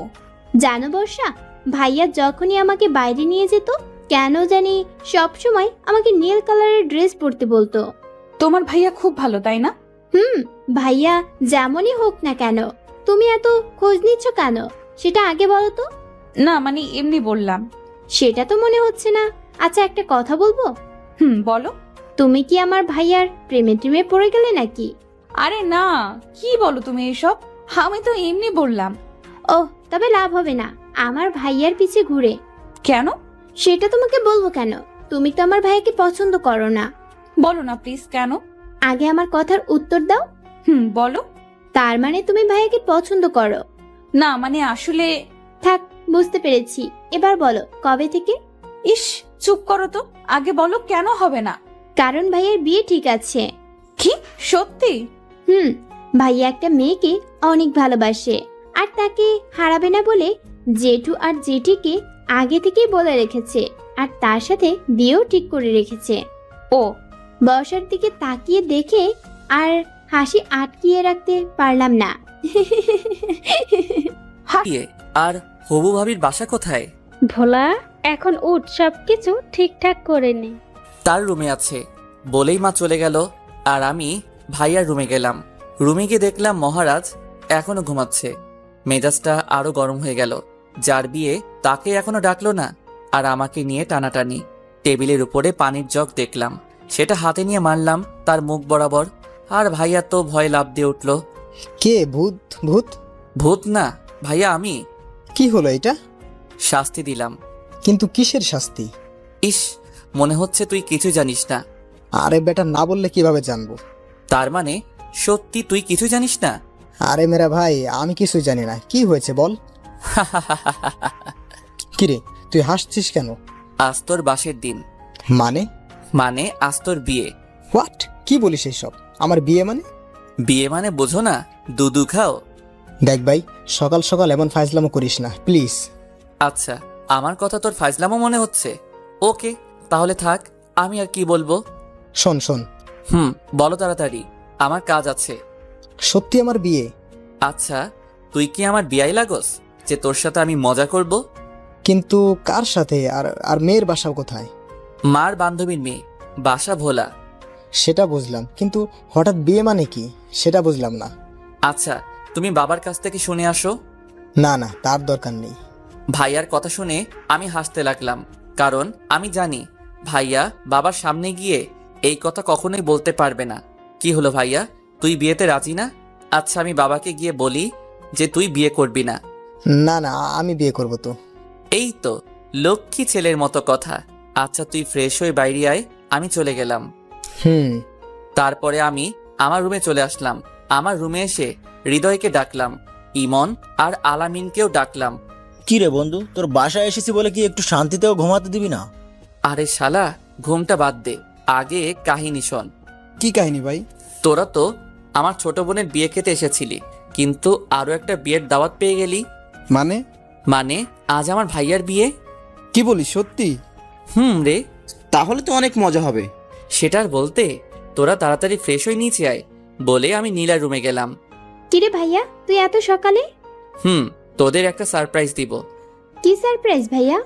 জানো বর্ষা, ভাইয়া যখনই আমাকে বাইরে নিয়ে যেত, কেন জানি সব সময় আমাকে নীল কালারের ড্রেস পরতে বলতো। তোমার ভাইয়া খুব ভালো, তাই না? ভাইয়া যেমনই হোক না কেন, তুমি এত খোঁজ নিচ্ছ কেন? সেটা আগে বলো তো। না মানে এমনি বললাম। সেটা তো মনে হচ্ছে না। আচ্ছা, একটা কথা বলবো? বলো। তুমি কি আমার ভাইয়ার প্রেমে টেমে পড়ে গেলে নাকি? আরে না, কি বলো তুমি এসব? আমি তো এমনি বললাম। ওহ, তবে লাভ হবে না আমার ভাইয়ার পিছে ঘুরে। কেন? সেটা তোমাকে বলবো কেন? তুমি তো আমার ভাইয়াকে পছন্দ করো না। বলো না প্লিজ, কেন? আগে আমার কথার উত্তর দাও। বলো। তার মানে তুমি ভাইয়াকে পছন্দ করো? না মানে আসলে। থাক, বুঝতে পেরেছি। এবার বলো, কবে থেকে? ইস, চুপ করো তো। আগে বলো কেন হবে না। কারণ ভাইয়ার বিয়ে ঠিক আছে। কি সত্যি? ভাইয়া একটা মেয়েকে অনেক ভালোবাসে, আর তাকে হারাবে না বলে জেঠু আর জেঠিকে আগে থেকেই বলে রেখেছে, আর তার সাথে বিয়েও ঠিক করে রেখেছে। ও। বর্ষার দিকে তাকিয়ে দেখে আর হাসি আটকিয়ে রাখতে পারলাম না। ইয়ে, আর হবু ভাবির বাসা কোথায়? ভোলা, এখন উঠ, সবকিছু ঠিকঠাক করে নে। তার রুমে আছে বলেই মা চলে গেল, আর আমি ভাইয়ার রুমে গেলাম। রুমে গিয়ে দেখলাম মহারাজ এখনো ঘুমাচ্ছে। মেজাজটা আরো গরম হয়ে গেল। যার বিয়ে তাকে এখনো ডাকলো না, আর আমাকে নিয়ে টানাটানি। টেবিলের উপরে পানির জগ দেখলাম, সেটা হাতে নিয়ে মারলাম তার মুখ বরাবর। আর ভাইয়া তো ভয় লাফ দিয়ে উঠল। কে ভূত? ভূত? ভূত না ভাইয়া, আমি। কি হলো এটা? শাস্তি দিলাম। কিন্তু কিসের শাস্তি? ইস, মনে হচ্ছে তুই কিছু জানিস না। আরে বেটা, না বললে কিভাবে জানবো? তার মানে সত্যি তুই কিছু জানিস না? আরে মেরা ভাই, আমি কিছুই জানি না। কি হয়েছে বল। কিরে, তুই হাসছিস কেন? আজ তোর বাসের দিন। মানে? মানে আজ তোর বিয়ে। হোয়াট? কি বলিস এইসব? আমার বিয়ে মানে? বিয়ে মানে বোঝো না, দুধু খাও। দেখ ভাই, সকাল সকাল এমন ফাইজলামো করিস না প্লিজ। আচ্ছা, আমার কথা তোর ফাইজলামো মনে হচ্ছে? ওকে, তাহলে থাক, আমি আর কি বলবো। শোন শোন। বলো তাড়াতাড়ি, আমার কাজ আছে। সত্যি আমার বিয়ে? আচ্ছা, তুই কি আমার বিয়াই লাগোস যে তোর সাথে আমি মজা করব? কিন্তু কার সাথে? আর আর মেয়ের বাসা কোথায়? মার বান্ধবীর মেয়ে, বাসা ভোলা। সেটা বুঝলাম, কিন্তু হঠাৎ বিয়ে মানে কি সেটা বুঝলাম না। আচ্ছা, তুমি বাবার কাছ থেকে শুনে আসো। না না, তার দরকার নেই। ভাইয়ার কথা শুনে আমি হাসতে লাগলাম, কারণ আমি জানি ভাইয়া বাবার সামনে গিয়ে এই কথা কখনোই বলতে পারবে না। কি হলো ভাইয়া, তুই বিয়েতে রাজি না? আচ্ছা, আমি বাবাকে গিয়ে বলি যে তুই বিয়ে করবি না। না না, আমি বিয়ে করব তো। এই তো লক্ষ্মী ছেলের মতো কথা। আচ্ছা, তুই ফ্রেশ হয়ে বাইরে আয়, আমি চলে গেলাম। তারপরে আমি আমার রুমে চলে আসলাম। আমার রুমে এসে হৃদয়কে ডাকলাম, ইমন আর আলামিনকেও ডাকলাম। কি রে বন্ধু, তোর বাসায় এসেছি বলে কি একটু শান্তিতেও ঘুমাতে দিবি না? আরে শালা, ঘুমটা বাদ দে, আগে কাহিনী শোন। কি কাহিনী ভাই? তোরা তো আমার ছোট বোনের বিয়ে খেতে এসেছিলি, কিন্তু আরো একটা বিয়ের দাওয়াত পেয়ে গেলি। মানে? মানে আজ আমার ভাইয়ার বিয়ে। কি বলিস, সত্যি? রে, তাহলে তো অনেক মজা হবে। সেটার বলতে তোরা তাড়াতাড়ি ফ্রেশ হয়ে নিচে আয় বলে আমি নীলার রুমে গেলাম। কিরে ভাইয়া, তুই এত সকালে? তোদের একটা সারপ্রাইজ দিব। কি সারপ্রাইজ ভাইয়া?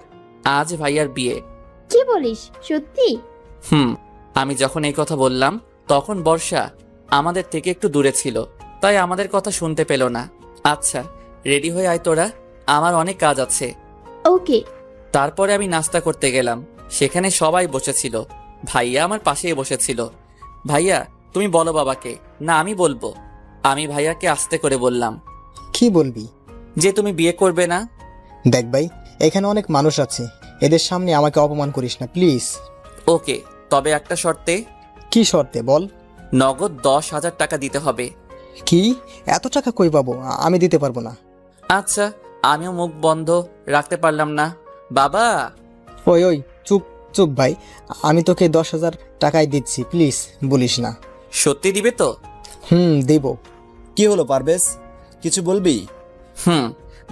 আজ ভাইয়ার বিয়ে। কি বলিস, সত্যি? আমি যখন এই কথা বললাম তখন বর্ষা আমাদের থেকে একটু দূরে ছিল, তাই আমাদের কথা শুনতে পেল না। আচ্ছা, রেডি হয়ে আয় তোরা, আমার অনেক কাজ আছে। ওকে। তারপরে আমি নাস্তা করতে গেলাম, সেখানে সবাই বসেছিল। ভাইয়া আমার পাশেই বসেছিল। ভাইয়া, তুমি বলো বাবাকে। না, আমি বলবো। আমি ভাইয়াকে আস্তে করে বললাম, কি বলবি? যে তুমি বিয়ে করবে না। দেখ ভাই, এখানে অনেক মানুষ আছে, এদের সামনে আমাকে অপমান করিস না প্লিজ। ওকে, তবে একটা শর্তে। কি শর্তে বল? নগদ 10,000 টাকা দিতে হবে। কি? এত টাকা কই পাবো? আমি দিতে পারবো না। আচ্ছা, আমিও মুখ বন্ধ রাখতে পারলাম না। বাবা। ওই ওই, চুপ চুপ ভাই, আমি তোকে 10,000 টাকাই দিচ্ছি, প্লিজ বলিস না। সত্যি দিবে তো? দেব। কি হলো পারভেজ, কিছু বলবি?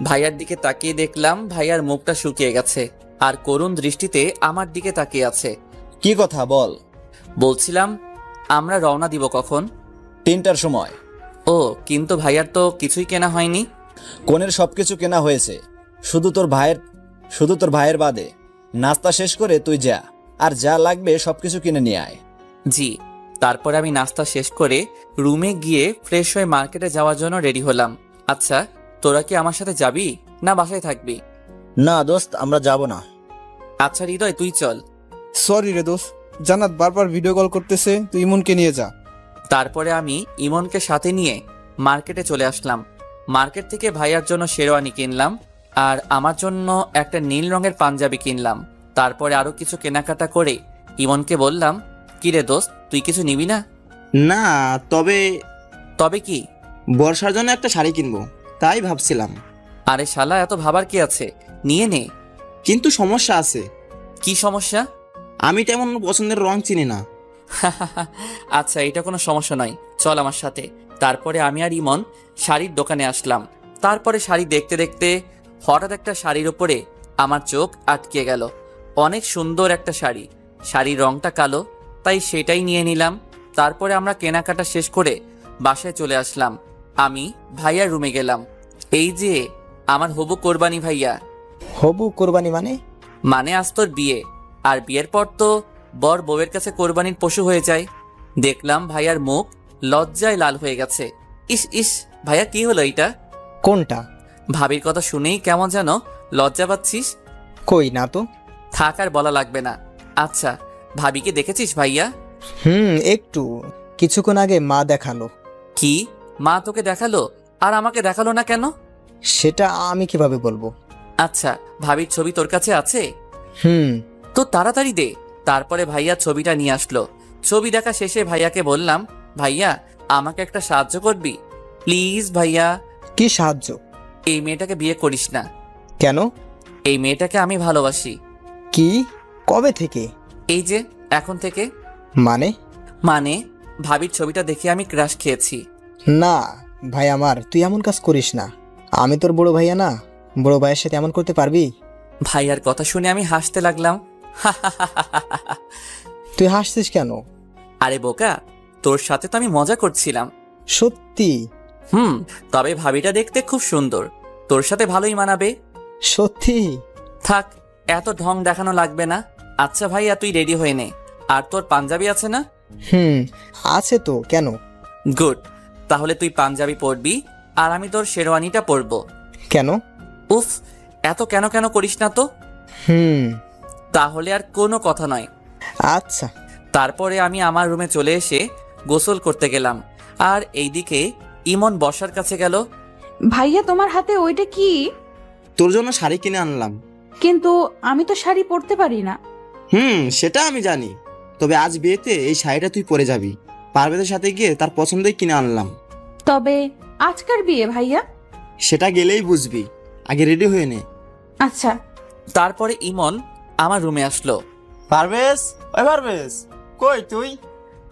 ভাইয়ার দিকে তাকিয়ে দেখলাম ভাইয়ার মুখটা শুকিয়ে গেছে, আর করুণ দৃষ্টিতে আমার দিকে তাকিয়ে আছে। কি কথা বল। বলছিলাম, আমরা রওনা দিব কখন? 3টার সময়। ও, কিন্তু ভাইয়ার তো কিছুই কেনা হয়নি। কোনের সবকিছু কেনা হয়েছে, শুধু তোর ভাইয়ের বাদে। নাস্তা শেষ করে তুই যা, আর যা লাগবে সবকিছু কিনে নিয়ে আয়। জি। তারপর আমি নাস্তা শেষ করে রুমে গিয়ে ফ্রেশ হয়ে মার্কেটে যাওয়ার জন্য রেডি হলাম। আচ্ছা, তোরা কি আমার সাথে যাবি? না বাসায় থাকবি? না দোস্ত, আমরা যাব না। আচ্ছা হৃদয়, তুই চল। সরি রে দোস্ত, জান্নাত বারবার ভিডিও কল করতেছে, তুই ইমনকে নিয়ে যা। তারপরে আমি ইমনকে সাথে নিয়ে মার্কেটে চলে আসলাম। মার্কেট থেকে ভাইয়ার জন্য শেরওয়ানি কিনলাম আর আমার জন্য একটা নীল রঙের পাঞ্জাবি কিনলাম। তারপরে আরো কিছু কেনাকাটা করে ইমনকে বললাম, কি রে দোস্ত, তুই কিছু নিবি না? না, তবে তবে কি? বর্ষার জন্য একটা শাড়ি কিনবো, তাই ভাবছিলাম। আরে শালা, এত ভাবার কি আছে, নিয়ে নে। কিন্তু সমস্যা আছে, কি সমস্যা? আমি তেমন পছন্দের রং চিনি না। আচ্ছা, এটা কোনো সমস্যা নয়, চল আমার সাথে। তারপরে আমি আর ইমন শাড়ির দোকানে আসলাম। তারপরে শাড়ি দেখতে দেখতে হঠাৎ একটা শাড়ির ওপরে আমার চোখ আটকে গেল। অনেক সুন্দর একটা শাড়ি, শাড়ির রংটা কালো, তাই সেটাই নিয়ে নিলাম। তারপরে আমরা কেনাকাটা শেষ করে বাসায় চলে আসলাম। আমি ভাইয়ার রুমে গেলাম। এই যে আমার হবু কোরবানি ভাইয়া। হবু কোরবানি মানে? মানে আজ তোর বিয়ে, আর বিয়ের পর তো বর বউয়ের কাছে কোরবানির পশু হয়ে যায়। দেখলাম ভাইয়ার মুখ লজ্জায় লাল হয়ে গেছে। ইস ইস, ভাইয়া কি হলো এটা? কোনটা? ভাবির কথা শুনেই কেমন যেন লজ্জা পাচ্ছিস। কই না তো। থাক, আর বলা লাগবে না। আচ্ছা, ভাবিকে দেখেছিস ভাইয়া? একটু, কিছুক্ষণ আগে মা দেখালো। কি, মা তোকে দেখালো আর আমাকে দেখালো না কেন? সেটা আমি কিভাবে বলবো? আচ্ছা, ভাবির ছবি তোর কাছে আছে? হুম। তো তাড়াতাড়ি দে। তারপরে ভাইয়া ছবিটা নিয়ে আসলো। ছবি দেখা শেষে ভাইয়াকে বললাম, ভাইয়া আমাকে একটা সাহায্য করবি প্লিজ? ভাইয়া, কি সাহায্য? এই মেয়েটাকে বিয়ে করিস না। কেন? এই মেয়েটাকে আমি ভালোবাসি। কি? কবে থেকে? এই যে এখন থেকে। মানে? মানে ভাবির ছবিটা দেখে আমি ক্রাশ খেয়েছি। না ভাই আমার, তুই এমন কাজ করিস না। আমি তোর বড় ভাইয়া না? বড় ভাইয়ের সাথে এমন করতে পারবি? ভাইয়ার কথা শুনে আমি হাসতে লাগলাম। তুই হাসছিস কেন? আরে বোকা, তোর সাথে তো আমি মজা করছিলাম। সত্যি? তবে ভাবিটা দেখতে খুব সুন্দর, তোর সাথে ভালোই মানাবে। সত্যি? থাক, এত ঢং দেখানো লাগবে না। আচ্ছা ভাইয়া, তুই রেডি হয়ে নে। আর তোর পাঞ্জাবি আছে না? আছে তো, কেন? গুড, তাহলে তুই পাঞ্জাবি পরবি আর আমি তোর শেরওয়ানিটা পরবো। কেন? উফ, এত কেন কেন করিস না তো। তাহলে আর কোনো কথা নয়। আচ্ছা। তারপরে আমি আমার রুমে চলে এসে গোসল করতে গেলাম। আর এইদিকে ইমন বর্ষার কাছে গেল। ভাইয়া, তোমার হাতে ওইটা কি? তোর জন্য শাড়ি কিনে আনলাম। কিন্তু আমি তো শাড়ি পরতে পারি না। সেটা আমি জানি, তবে আজ বিয়েতে এই শাড়িটা তুই পরে যাবি। পারভেজের সাথে গিয়ে তার পছন্দই কিনে আনলাম। তবে আজকার বিয়ে ভাইয়া? সেটা গেলেই বুঝবি, আগে রেডি হয়ে নে। আচ্ছা। তারপরে ইমন আমার রুমে আসলো। পারভেজ, ওই পারভেজ, কই তুই?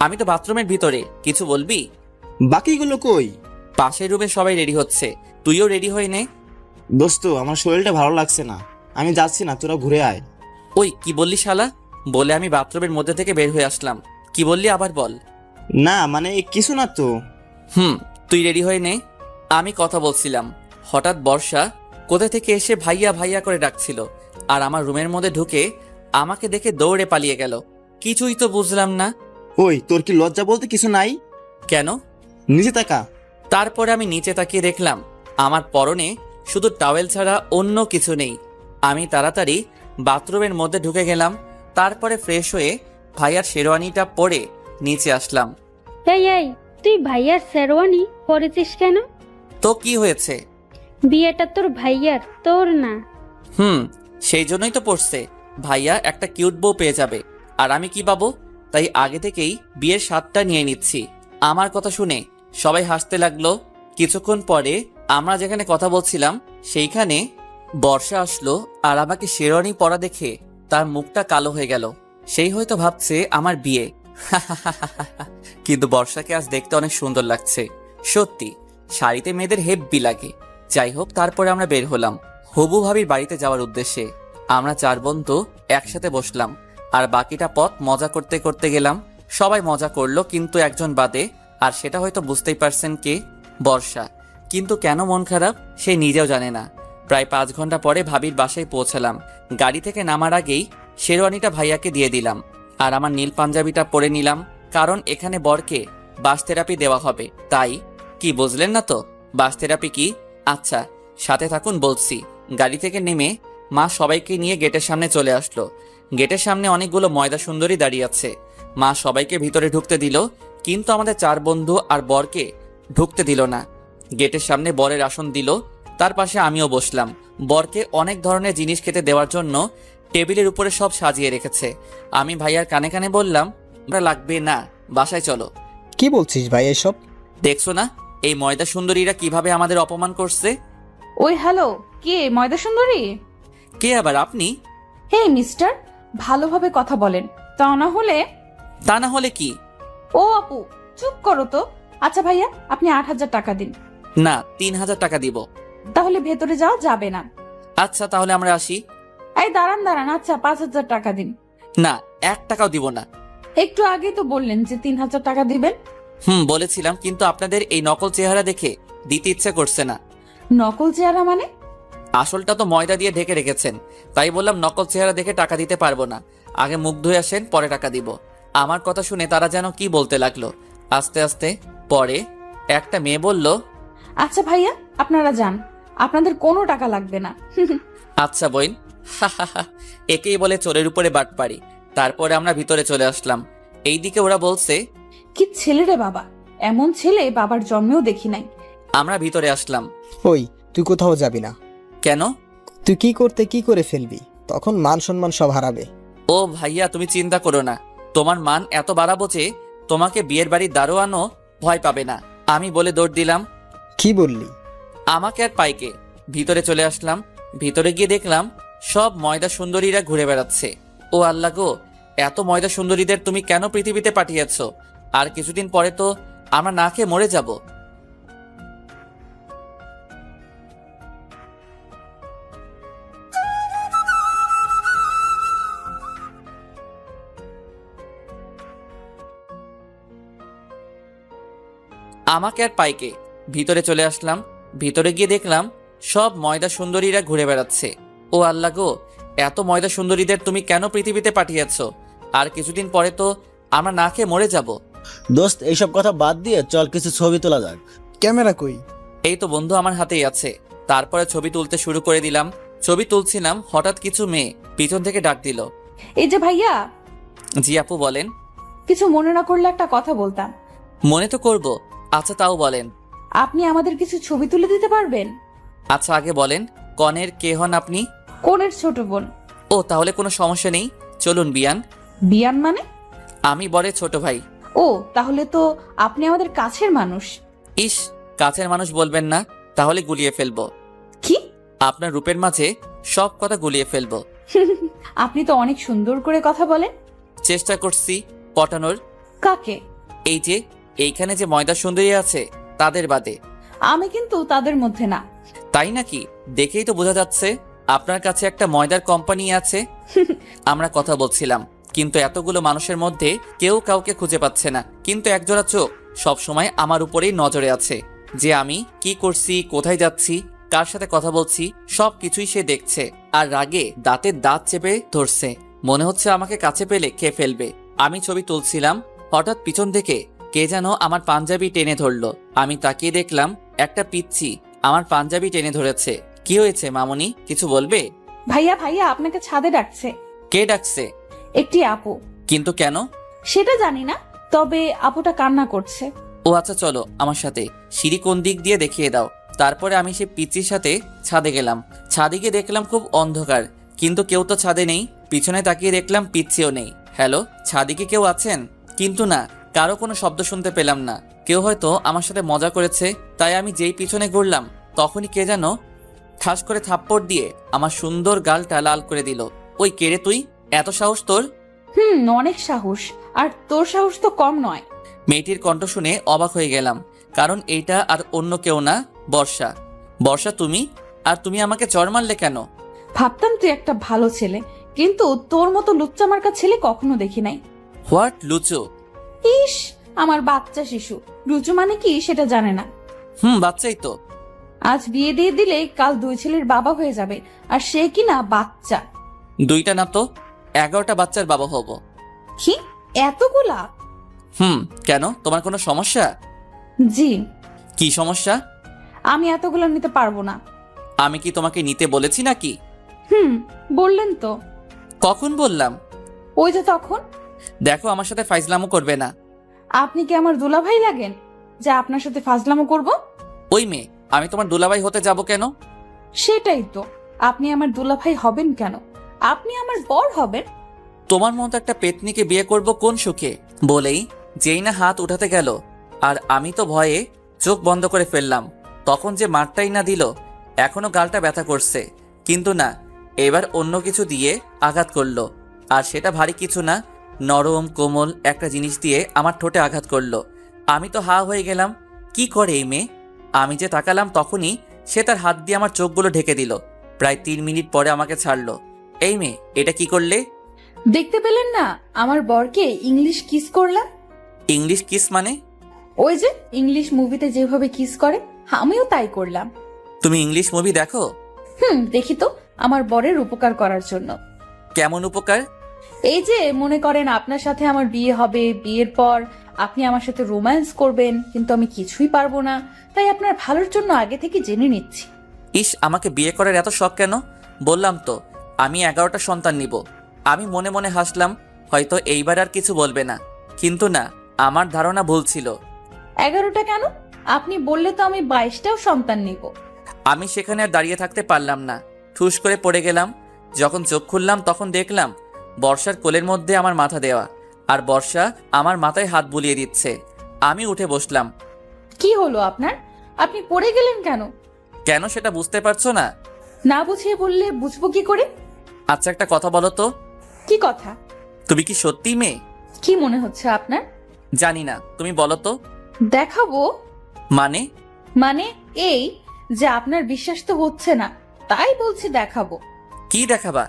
আমি তো বাথরুমের ভিতরে, কিছু বলবি? বাকিগুলো কই? পাশের রুমে সবাই রেডি হচ্ছে, তুইও রেডি হয়ে নে। দোস্ত, আমার শরীরটা ভালো লাগছে না, আমি যাচ্ছি না, তোরা ঘুরে আয়। ওই কি বললি শালা? বলে আমি বাথরুমের মধ্যে থেকে বের হয়ে আসলাম। কি বললি আবার বল। না মানে কিছু না তো। তুই রেডি হয়ে নে, আমি কথা বলছিলাম। হঠাৎ বর্ষা কোথা থেকে এসে ভাইয়া ভাইয়া করে ডাকছিল, আর আমার রুমের মধ্যে ঢুকে আমাকে দেখে দৌড়ে পালিয়ে গেল। কিছুই তো বুঝলাম না। ওই, তোর কি লজ্জা বলতে কিছু নাই? কেন? নিচে তাকা। তারপরে আমি নিচে তাকিয়ে দেখলাম আমার পরনে শুধু টাওয়েল ছাড়া অন্য কিছু নেই। আমি তাড়াতাড়ি বাথরুমের মধ্যে ঢুকে গেলাম। তারপরে ফ্রেশ হয়ে ভাইয়ার শেরওয়ানিটা পরে নিচে আসলাম। এই তুই ভাইয়ার শেরওয়ানি পরেছিস কেন? তো কি হয়েছে? বিয়েটা তোর ভাইয়ার, তোর না। সেই জন্যই তো পড়ছে, ভাইয়া একটা কিউট বউ পেয়ে যাবে আর আমি কি পাবো। তাই আগে থেকেই বিয়ের স্বাদটা নিয়ে নিচ্ছি। আমার কথা শুনে সবাই হাসতে লাগলো। কিছুক্ষণ পরে আমরা যেখানে কথা বলছিলাম সেইখানে বর্ষা আসলো, আর আমাকে শেরওয়ানি পরা দেখে তার মুখটা কালো হয়ে গেল। সেই হয়তো ভাবছে আমার বিয়ে। কিন্তু বর্ষাকে আজ দেখতে অনেক সুন্দর লাগছে। সত্যি শাড়িতে মেয়েদের হেব্বি লাগে। যাই হোক, তারপরে আমরা বের হলাম হবু ভাবির বাড়িতে যাওয়ার উদ্দেশ্যে। আমরা 4 বন্ধু একসাথে বসলাম আর বাকিটা পথ মজা করতে করতে গেলাম। সবাই মজা করলো, কিন্তু একজন বাদে, আর সেটা হয়তো বুঝতেই পারছেন কে, বর্ষা। কিন্তু কেন মন খারাপ সে নিজেও জানে না। প্রায় 5 ঘন্টা পরে ভাবির বাসায় পৌঁছালাম। গাড়ি থেকে নামার আগেই শেরওয়ানিটা ভাইয়াকে দিয়ে দিলাম আর আমার নীল পাঞ্জাবিটা পরে নিলাম, কারণ এখানে বরকে বাস থেরাপি দেওয়া হবে। তাই। কি বুঝলেন না তো বাস থেরাপি কি? আচ্ছা, সাথে থাকুন বলছি। গাড়ি থেকে নেমে মা সবাইকে নিয়ে গেটের সামনে চলে আসলো। গেটের সামনে অনেকগুলো ময়দা সুন্দরী দাঁড়িয়ে আছে। মা সবাইকে ভিতরে ঢুকতে দিল, কিন্তু আমাদের 4 বন্ধু আর বরকে ঢুকতে দিল না। গেটের সামনে বরের আসন দিল, তার পাশে আমিও বসলাম। বরকে অনেক ধরনের জিনিস খেতে দেওয়ার জন্য টেবিলের উপরে সব সাজিয়ে রেখেছে। আমি ভাইয়ার কানে কানে বললাম, আমরা লাগবে না, বাসায় চলো। কি বলছিস ভাই এসব? দেখছো না এই ময়দা সুন্দরীরা কিভাবে আমাদের অপমান করছে? ওই হ্যালো, কে ময়দা সুন্দরী? কে আবার আপনি? হে মিস্টার, ভালোভাবে কথা বলেন, তা না হলে কি? ও আপু, চুপ করো তো। আচ্ছা ভাইয়া, আপনি 8,000 টাকা দিন। না, 3,000 টাকা দিব। তাহলে ভেতরে যাওয়া যাবে না। আচ্ছা তাহলে আমরা আসি। এই দাঁড়ান, আচ্ছা 5,000 টাকা দিন। না, 1 টাকাও দিব না। একটু আগে তো বললেন যে 3,000 টাকা দিবেন। বলেছিলাম, কিন্তু আপনাদের এই নকল চেহারা দেখে দিতে ইচ্ছে করছে না। নকল চেহারা মানে? আসলটা তো ময়দা দিয়ে ঢেকে রেখেছেন, তাই বললাম নকল চেহারা দেখে টাকা দিতে পারবো না। আগে মুখ ধুয়ে আসেন, পরে টাকা দিব। আমার কথা শুনে তারা যেন কি বলতে লাগলো। আস্তে আস্তে পরে একটা মেয়ে বলল, আচ্ছা ভাইয়া, আপনারা যান, আপনাদের কোনো টাকা লাগবে না। আচ্ছা বইন। একেই বলে চোরের উপরে বাটপাড়ি। তারপরে আমরা ভিতরে চলে আসলাম। এইদিকে ওরা বলছে, কি ছেলে রে বাবা, এমন ছেলে বাবার জন্মেও দেখি নাই। আমরা ভিতরে আসলাম। ওই, তুই কোথাও যাবি না। কেন? তুই কি করে ফেলবি, তখন মান সম্মান সব হারাবে। ও ভাইয়া, তুমি চিন্তা করো না, তোমার মান এত বাড়াবো যে তোমাকে বিয়ের বাড়ির দারোয়ানও ভয় পাবে না। আমি বলে দৌড় দিলাম। কি বললি? আমাকে আর পাইকে। ভিতরে চলে আসলাম। ভিতরে গিয়ে দেখলাম সব ময়দা সুন্দরীরা ঘুরে বেড়াচ্ছে। ও আল্লাহ গো, এত ময়দা সুন্দরীদের তুমি কেন পৃথিবীতে পাঠিয়েছ? আর কিছুদিন পরে তো আমরা না খেয়ে মরে যাব। আমাকে আর পাইকে। ভিতরে চলে আসলাম। ভিতরে গিয়ে দেখলাম সব ময়দা সুন্দরীরা ঘুরে বেড়াচ্ছে। ও আল্লাহ গো, এত ময়দা সুন্দরীদের তুমি কেন পৃথিবীতে পাঠিয়েছ? আর কিছুদিন পরে তো আমরা না খেয়ে মরে যাব। দোস্ত, এইসব কথা বাদ দিয়ে চল কিছু ছবি তোলা যাক। ক্যামেরা কই? এই তো বন্ধু আমার হাতেই আছে। তারপরে ছবি তুলতে শুরু করে দিলাম। ছবি তুলছিলাম, হঠাৎ কিছু মেয়ে পিছন থেকে ডাক দিল। এই যে ভাইয়া। জি আপু বলেন। কিছু মনে না করলে একটা কথা বলতাম। মনে তো করব। আচ্ছা তাও বলেন। আপনি আমাদের কিছু ছবি তুলে দিতে পারবেন? আচ্ছা আগে বলেন, কনের কে হন আপনি? কোনের ছোট বোন। ও তাহলে কোনো সমস্যা নেই, চলুন বিয়ান। বিয়ান মানে? আমি বরের ছোট ভাই। ও তাহলে তো আপনি আমাদের কাছের মানুষ। ইস, কাছের মানুষ বলবেন না, তাহলে গুলিয়ে ফেলবো। কি? আপনার রূপের মাঝে সব কথা গুলিয়ে ফেলবো। আপনি তো অনেক সুন্দর করে কথা বলেন। চেষ্টা করছি পটানোর। কাকে? এই যে এইখানে যে ময়দা সুন্দরী আছে তাদের বাদে। আমি কিন্তু তাদের মধ্যে না। তাই নাকি? দেখেই তো বোঝা যাচ্ছে আপনার কাছে একটা ময়দার কোম্পানি আছে। আমরা কথা বলছিলাম, কিন্তু এতগুলো মানুষের মধ্যে কেউ কাউকে খুঁজে পাচ্ছে না। কিন্তু একজোড়া চোখ সব সময় আমার উপরেই নজরে আছে, যে আমি কি করছি, কোথায় যাচ্ছি, কার সাথে কথা বলছি, সব কিছুই সে দেখছে। আর রাগে দাঁতের দাঁত চেপে ধরছে, মনে হচ্ছে আমাকে কাছে পেলে খেয়ে ফেলবে। আমি ছবি তুলছিলাম, হঠাৎ পিছন থেকে কে যেন আমার পাঞ্জাবি টেনে ধরলো। আমি তাকিয়ে দেখলাম একটা পিচ্চি আমার পাঞ্জাবি টেনে ধরেছে। কি হয়েছে মামনি, কিছু বলবে? ভাইয়া ভাইয়া, আপনাকে ছাদে ডাকছে। কে ডাকছে? একটি আপু। কিন্তু কেন? সেটা জানি না, তবে আপুটা কান্না করছে। ও আচ্ছা চলো আমার সাথে, সিঁড়ি কোন দিক দিয়ে দেখিয়ে দাও। তারপরে আমি সে পিচ্চির সাথে ছাদে গেলাম। ছাদে গিয়ে দেখলাম খুব অন্ধকার, কিন্তু কেউ তো ছাদে নেই। পিছনে তাকিয়ে দেখলাম পিচ্চিও নেই। হ্যালো, ছাদে কি কেউ আছেন? কিন্তু না, কারো কোনো শব্দ শুনতে পেলাম না। কেউ হয়তো আমার সাথে মজা করেছে, তাই আমি যেই পিছনে ঘুরলাম তখনই কে যেন ঠাস করে থাপ্পড় দিয়ে আমার সুন্দর গালটা লাল করে দিল। ওই কে রে তুই, এত সাহস তোর? অনেক সাহস, আর তোর সাহস তো কম নয়। মেয়েটির কণ্ঠ শুনে অবাক হয়ে গেলাম, কারণ এইটা আর অন্য কেউ না, বর্ষা। বর্ষা তুমি? আর তুমি আমাকে চড় মারলে কেন? ভাবতাম তুই একটা ভালো ছেলে, কিন্তু তোর মতো লুচ্চা মার্কা ছেলে কখনো দেখি নাই। হোয়াট লুচো? ইস, আমার বাচ্চা শিশু। লুচু মানে কি সেটা জানে না। বাচ্চাই তো। আজ বিয়ে দিয়ে দিলে কাল 2 ছেলের বাবা হয়ে যাবে, আর সে কি না বাচ্চা। 2টা না তো 11টা বাচ্চার বাবা হব। কি এতগুলা? কেন, তোমার কোনো সমস্যা? জি। কি সমস্যা? আমি এতগুলা নিতে পারবো না। আমি কি তোমাকে নিতে বলেছি নাকি? বললেন তো। কখন বললাম? ওই যে তখন। দেখো, আমার সাথে ফাইজলামো করবে না। আপনি কি আমার দুলাভাই লাগেন যে আপনার সাথে ফাজলামো করব? ওই মেয়ে, আমি তোমার দুলাভাই হতে যাব কেন? সেটাই তো, আপনি আমার দুলাভাই হবেন কেন? আপনি আমার বর হবেন। তোমার মতো একটা পেতনিকে বিয়ে করব কোন সুখে? বলেই যেই না হাত উঠাতে গেল, আর আমি তো ভয়ে চোখ বন্ধ করে ফেললাম। তখন যে মারটাই না দিল, এখনো গালটা ব্যথা করছে। কিন্তু না, এবার অন্য কিছু দিয়ে আঘাত করলো, আর সেটা ভারী কিছু না, নরম কোমল একটা জিনিস দিয়ে আমার ঠোঁটে আঘাত করলো। আমি তো হা হয়ে গেলাম, কি করে এই মেয়ে? আমি যে তাকালাম তখনই সে তার হাত দিয়ে আমার চোখগুলো ঢেকে দিল। প্রায় 3 মিনিট পরে আমাকে ছাড়লো। এই মেয়ে, এটা কি করলে? দেখতে পেলেন না আমার বরকে ইংলিশ কিস করলাম? ইংলিশ কিস মানে? ওই যে ইংলিশ মুভিতে যেভাবে কিস করে, আমিও তাই করলাম। তুমি ইংলিশ মুভি দেখো? দেখি তো, আমার বরের উপকার করার জন্য। কেমন উপকার? এই যে মনে করেন আপনার সাথে আমার বিয়ে হবে, বিয়ের পর আপনি আমার সাথে রোম্যান্স করবেন, কিন্তু আমি কিছুই পারবো না, তাই আপনার ভালোর জন্য আগে থেকে জেনে নিচ্ছি। ইস, আমাকে বিয়ে করার এত শখ কেন? বললাম তো আমি 11টা সন্তান নিব। আমি মনে মনে হাসলাম, হয়তো এইবার আর কিছু বলবে না। কিন্তু না, আমার ধারণা ভুল ছিল। 11টা কেন? আপনি বললে তো আমি 22টাও সন্তান নিব। আমি সেখানে আর দাঁড়িয়ে থাকতে পারলাম না, ঠুস করে পড়ে গেলাম। যখন চোখ খুললাম তখন দেখলাম বর্ষার কোলের মধ্যে আমার মাথা দেওয়া, আর বর্ষা আমার মাথায় হাত বুলিয়ে দিচ্ছে। আমি উঠে বসলাম। কি হলো আপনার? আপনি পড়ে গেলেন কেন? কেন সেটা বুঝতে পারছো না? না বুঝিয়ে বললে বুঝবো কি করে? আচ্ছা, একটা কথা বলো তো। কি কথা? তুমি কি সত্যি মেয়ে? কি মনে হচ্ছে আপনার? জানি না, তুমি বলো তো। দেখাবো? মানে? মানে এই যে আপনার বিশ্বাস তো হচ্ছে না, তাই বলছি দেখাবো। কি দেখাবা?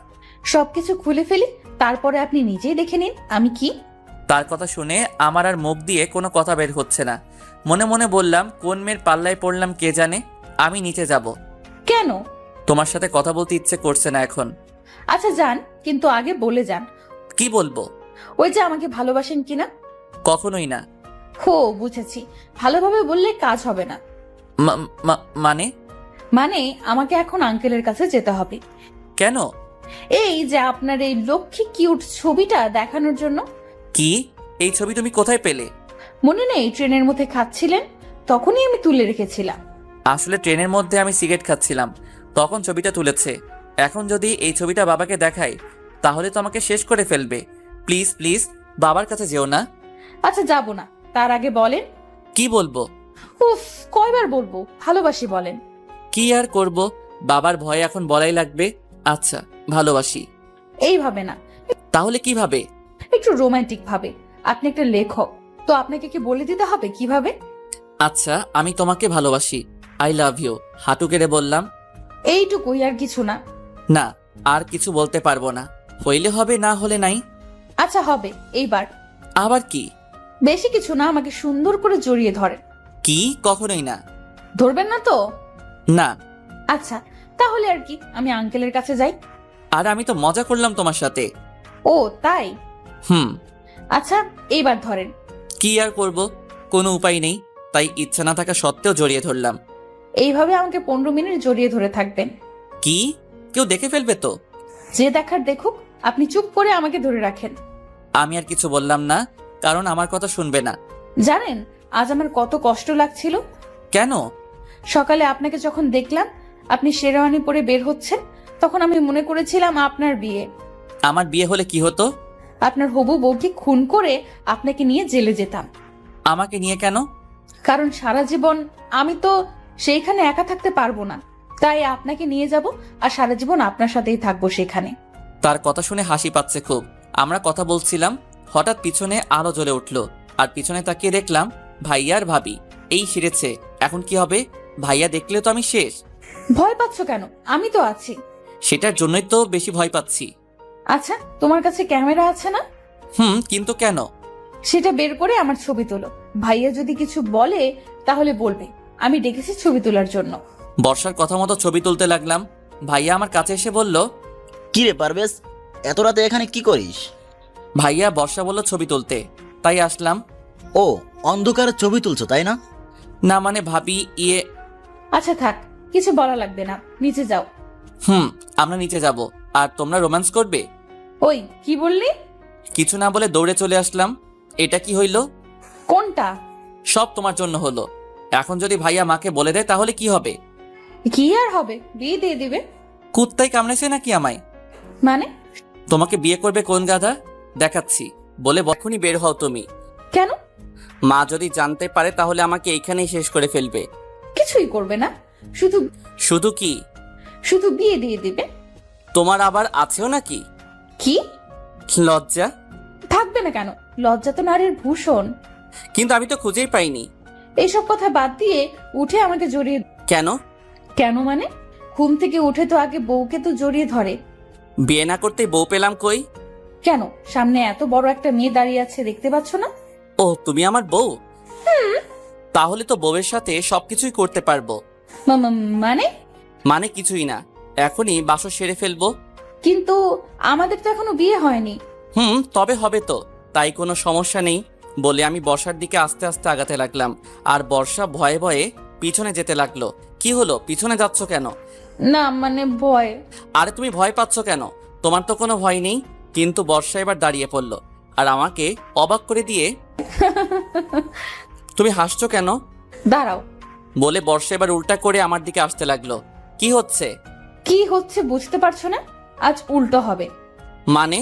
সবকিছু খুলে ফেলি, তারপরে আপনি নিজেই দেখে নিন আমি কি। তার কথা শুনে আমার আর মুখ দিয়ে কোনো কথা বের হচ্ছে না। মনে মনে বললাম, কোন মেয়ের পাল্লায় পড়লাম কে জানে। আমি নিচে যাব। কেন? তোমার সাথে কথা বলতে ইচ্ছে করছে না এখন। আচ্ছা যান, কিন্তু আগে বলে যান। কি বলবো? ওই যে আমাকে ভালোবাসেন কিনা। কখনোই না। হো, বুঝেছি, ভালোভাবে বললে কাজ হবে না। মানে? মানে আমাকে এখন আঙ্কেলের কাছে যেতে হবে। কেন? এই যে আপনার এই লক্ষ্মী কিউট ছবিটা দেখানোর জন্য। কি? এই ছবি তুমি কোথায় পেলে? মনে নেই ট্রেনের মধ্যে খাচ্ছিলেন, তখনই আমি তুলে রেখেছিলাম। আসলে ট্রেনের মধ্যে আমি সিগারেট খাচ্ছিলাম, তখন ছবিটা তুলেছে। এখন যদি এই ছবিটা বাবাকে দেখাই তাহলে তো আমাকে শেষ করে ফেলবে। প্লিজ প্লিজ, বাবার কাছে যেও না। আচ্ছা যাব না, তার আগে বলেন। কি বলবো? উফ, কয়বার বলবো ভালোবাসি বলেন। কি আর করব, বাবার ভয়ে এখন বলাই লাগবে। আচ্ছা, ভালোবাসি। এইভাবে না, তাহলে কিভাবে? একটু রোমান্টিক ভাবে। আপনি একটা লেখক, তো আপনাকে কি বলে দিতে হবে কিভাবে? আচ্ছা, আমি তোমাকে ভালোবাসি, আই লাভ ইউ, হাঁটু গেড়ে বললাম। এইটুকুই, আর কিছু না? না, আর কিছু বলতে পারবো না। হইলে হবে, না হলে নাই। আচ্ছা হবে, এইবার। আবার কি? বেশি কিছু না, আমাকে সুন্দর করে জড়িয়ে ধরেন। কি? কখনোই না। ধরবেন না তো? না। আচ্ছা তাহলে আর কি, আমি আঙ্কেলের কাছে যাই। আর আমি তো মজা করলাম তোমার সাথে। ও তাই? আচ্ছা এইবার ধরেন। কি আর করব, কোনো উপায় নেই, তাই ইচ্ছা না থাকা সত্ত্বেও জড়িয়ে ধরলাম। এইভাবে আমাকে 15 মিনিট জড়িয়ে ধরে থাকবেন। কি? কেউ দেখে ফেলবে তো? যে দেখার দেখুক, আপনি চুপ করে আমাকে ধরে রাখেন। আমি আর কিছু বললাম না, কারণ আমার কথা শুনবে না। জানেন আজ আমার কত কষ্ট লাগছিল? কেন? সকালে আপনাকে যখন দেখলাম আপনি শেরওয়ানি পরে বের হচ্ছেন, তখন আমি মনে করেছিলাম আপনার বিয়ে। আমার বিয়ে হলে কি হতো? আপনার হবু বউকে খুন করে আপনাকে নিয়ে জেলে যেতাম। আমাকে নিয়ে কেন? কারণ সারা জীবন আমি তো সেইখানে একা থাকতে পারবো না, তাই আপনাকে নিয়ে যাব, আর সারা জীবন আপনার সাথেই থাকবো সেখানে। তার কথা শুনে হাসি পাচ্ছে খুব। আমরা কথা বলছিলাম, হঠাৎ পিছনে আলো জ্বলে উঠলো, আর পিছনে তাকিয়ে দেখলাম ভাইয়া আর ভাবি। এই সেরেছে, এখন কি হবে? ভাইয়া দেখলে তো আমি শেষ। ভয় পাচ্ছ কেন? আমি তো আছি। সেটার জন্যই তো বেশি ভয় পাচ্ছি। আচ্ছা তোমার কাছে ক্যামেরা আছে না? কিন্তু কেন? সেটা বের করে আমার ছবি তোলো। ভাইয়া যদি কিছু বলে তাহলে বলবে আমি ডেকেছি ছবি তোলার জন্য। বর্ষার কথা মতো ছবি তুলতে লাগলাম। ভাইয়া আমার কাছে এসে বলল, কি রে পারভেজ, এত রাতে এখানে কি করিস? ভাইয়া, বর্ষা বলল ছবি তুলতে, তাই আসলাম। ও, অন্ধকারে ছবি তুলছো তাই না? না মানে ভাবি, আচ্ছা থাক, কিছু বলা লাগবে না, নিচে যাও। আমরা নিচে যাব, আর তোমরা রোম্যান্স করবে? ওই কি বললি? কিছু না বলে দৌড়ে চলে আসলাম। এটা কি হইল? কোনটা? সব তোমার জন্য হলো। এখন যদি ভাইয়া মাকে বলে দেয় তাহলে কি হবে? কি আর হবে, বিয়ে দিয়ে দিবে। কুত্তাই কামড়েছে নাকি আমায়? মানে? তোমাকে বিয়ে করবে কোন গাধা, দেখাচ্ছি। বলে বখনই বের হও তুমি। কেন? মা যদি জানতে পারে তাহলে আমাকে এইখানেই শেষ করে ফেলবে। কিছুই করবে না, শুধু শুধু কি? শুধু বিয়ে দিয়ে দিবে। তোমার আবার আছেও নাকি কি লজ্জা? থাকবে না কেন? লজ্জা তো নারীর ভূষণ। কিন্তু আমি তো খুঁজেই পাইনি। এইসব কথা বাদ দিয়ে উঠে আমাকে জড়িয়ে। কেন? কেন মানে? ঘুম থেকে উঠে তো আগে বউকে তো জড়িয়ে ধরে। বিয়ে না করতেই বউ পেলাম কই? কেন? সামনে এত বড় একটা মেয়ে দাঁড়িয়ে আছে, দেখতে পাচ্ছ না? ও, তুমি আমার বউ? তাহলে তো বউয়ের সাথে সবকিছুই করতে পারবো। মানে? মানে কিছুই না, এখনই বাসর সেরে ফেলবো। কিন্তু আমাদের তো এখনো বিয়ে হয়নি। তবে হবে তো, তাই কোনো সমস্যা নেই বলে আমি বর্ষার দিকে আস্তে আস্তে আগাতে লাগলাম। আর বর্ষা ভয়ে ভয়ে পিছনে যেতে লাগলো। কি হলো, পিছনে যাচ্ছ কেন? না মানে ভয়। আরে তুমি ভয় পাচ্ছ কেন? তোমার তো কোনো ভয় নেই। কিন্তু বর্ষা এবার দাঁড়িয়ে পড়লো আর আমাকে অবাক করে দিয়ে তুমি হাসছো কেন? দাঁড়াও। বলে বর্ষা এবার উল্টা করে আমার দিকে আসতে লাগলো। কি হচ্ছে? কি হচ্ছে বুঝতে পারছো না? আজ উল্টো হবে। মানে?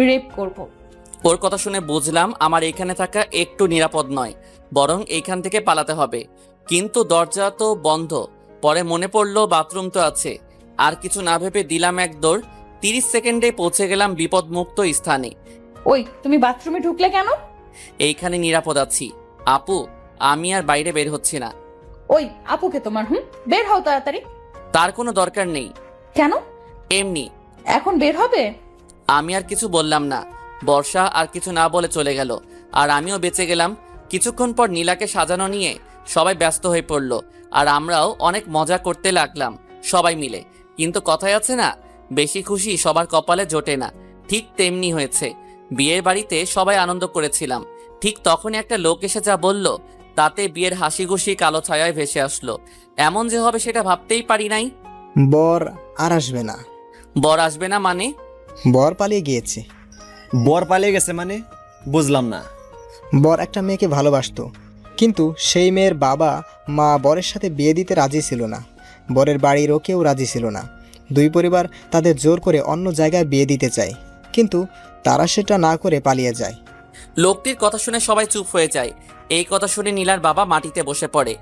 রেপ করব। ওর কথা শুনে বুঝলাম আমার এখানে থাকা একটু নিরাপদ নয়, বরং এইখান থেকে পালাতে হবে। কিন্তু দরজা তো বন্ধ। পরে মনে পড়লো বাথরুম তো আছে। আর কিছু না ভেবে দিলাম এক দৌড়। 30 সেকেন্ডে পৌঁছে গেলাম বিপদমুক্ত স্থানে। ওই তুমি বাথরুমে ঢুকলে কেন? এইখানে নিরাপদ আছি আপু, আমি আর বাইরে বের হচ্ছি না। ওই আপুকে তোমার বের হও তাড়াতাড়ি। তার কোনো দরকার নেই। কেন? এমনি। এখন বের হবে? আমি আর কিছু বললাম না। বর্ষা আর কিছু না বলে চলে গেল, আর আমিও বেঁচে গেলাম। কিছুক্ষণ পর নীলাকে সাজানো নিয়ে সবাই ব্যস্ত হয়ে পড়লো, আর আমরাও অনেক মজা করতে লাগলাম সবাই মিলে। কিন্তু কথায় আছে না, বেশি খুশি সবার কপালে জোটে না। ঠিক তেমনি হয়েছে। বিয়ের বাড়িতে সবাই আনন্দ করেছিলাম, ঠিক তখনই একটা লোক এসে যা বলল, তাতে বিয়ের হাসি খুশি কালো ছায়ায় ভেসে আসলো। এমন যে হবে সেটা ভাবতেই পারি নাই। বর আর আসবে না। বর আসবে না মানে? বর পালিয়ে গিয়েছে। বর পালিয়ে গেছে মানে? বুঝলাম না। বর একটা মেয়েকে ভালোবাসতো, কিন্তু সেই মেয়ের বাবা মা বরের সাথে বিয়ে দিতে রাজি ছিল না। বরের বাড়িরও কেউ রাজি ছিল না। দুই পরিবার তাদের জোর করে অন্য জায়গায় বিয়ে দিতে চায়, কিন্তু তারা সেটা না করে পালিয়ে যায়। লোকটির কথা শুনে সবাই চুপ হয়ে যায়। এই কথা শুনে নীলার বাবা মাটিতে বসে পড়ে।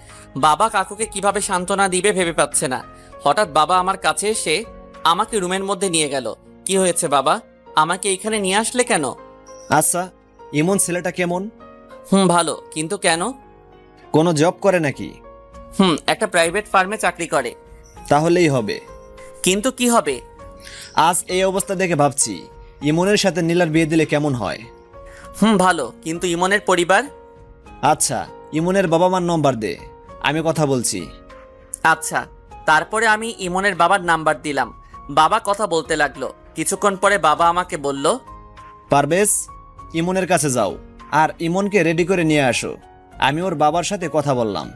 বাবা কাকুকে কিভাবে সান্ত্বনা দিবে ভেবে পাচ্ছে না। হঠাৎ বাবা আমার কাছে এসে আমাকে রুমের মধ্যে নিয়ে গেল। কি হয়েছে বাবা, আমাকে এখানে নিয়ে আসলে কেন? আচ্ছা, ইমন ছেলেটা কেমন? ভালো। কিন্তু কেন? কোনো জব করে নাকি? একটা প্রাইভেট ফার্মে চাকরি করে। তাহলেই হবে। কিন্তু কি হবে? আজ এই অবস্থা দেখে ভাবছি ইমনের সাথে নীলার বিয়ে দিলে কেমন হয়। ভালো। কিন্তু ইমনের পরিবার? আচ্ছা, ইমনের বাবা মার নম্বর দে, আমি কথা বলছি। আচ্ছা। তারপরে আমি ইমনের বাবার নাম্বার দিলাম। বাবা কথা বলতে লাগলো। কিছুক্ষণ পরে বাবা আমাকে বলল, পারভেজ, ইমনের কাছে যাও আর ইমনকে রেডি করে নিয়ে আসো। আমি ওর বাবার সাথে কথা বললাম।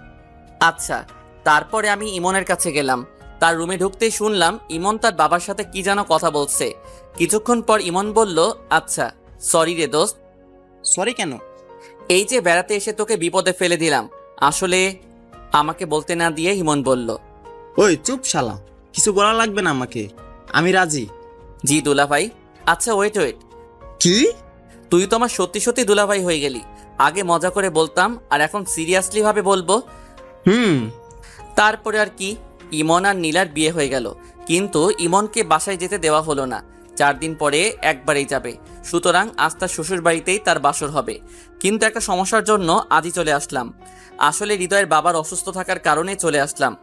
আচ্ছা। তারপরে আমি ইমনের কাছে গেলাম। তার রুমে ঢুকতেই শুনলাম ইমন তার বাবার সাথে কি যেন কথা বলছে। কিছুক্ষণ পর ইমন বলল, আচ্ছা সরি রে দোস্ত। সরি কেন? এই যে বেড়াতে এসে তোকে বিপদে ফেলে দিলাম। আসলে আমাকে বলতে না দিয়ে ইমন বলল, ওই চুপ শালা, কিছু বলা লাগবে না আমাকে, আমি রাজি। জি দুলাভাই। আচ্ছা ওয়েট। কি? তুই তো আমার সত্যি সত্যি দুলাভাই হয়ে গেলি। আগে মজা করে বলতাম, আর এখন সিরিয়াসলি ভাবে বলবো। তারপরে আর কি, ইমন আর নীলার বিয়ে হয়ে গেল। কিন্তু ইমনকে বাসায় যেতে দেওয়া হলো না। 4 দিন পরে একবারেই যাবে, সুতরাং আজ তার শ্বশুর বাড়িতেই তার বাসর হবে। কিন্তু একটা সমস্যার জন্য আজই চলে আসলাম। আসলে হৃদয়ের বাবার অসুস্থ থাকার কারণে চলে আসলাম।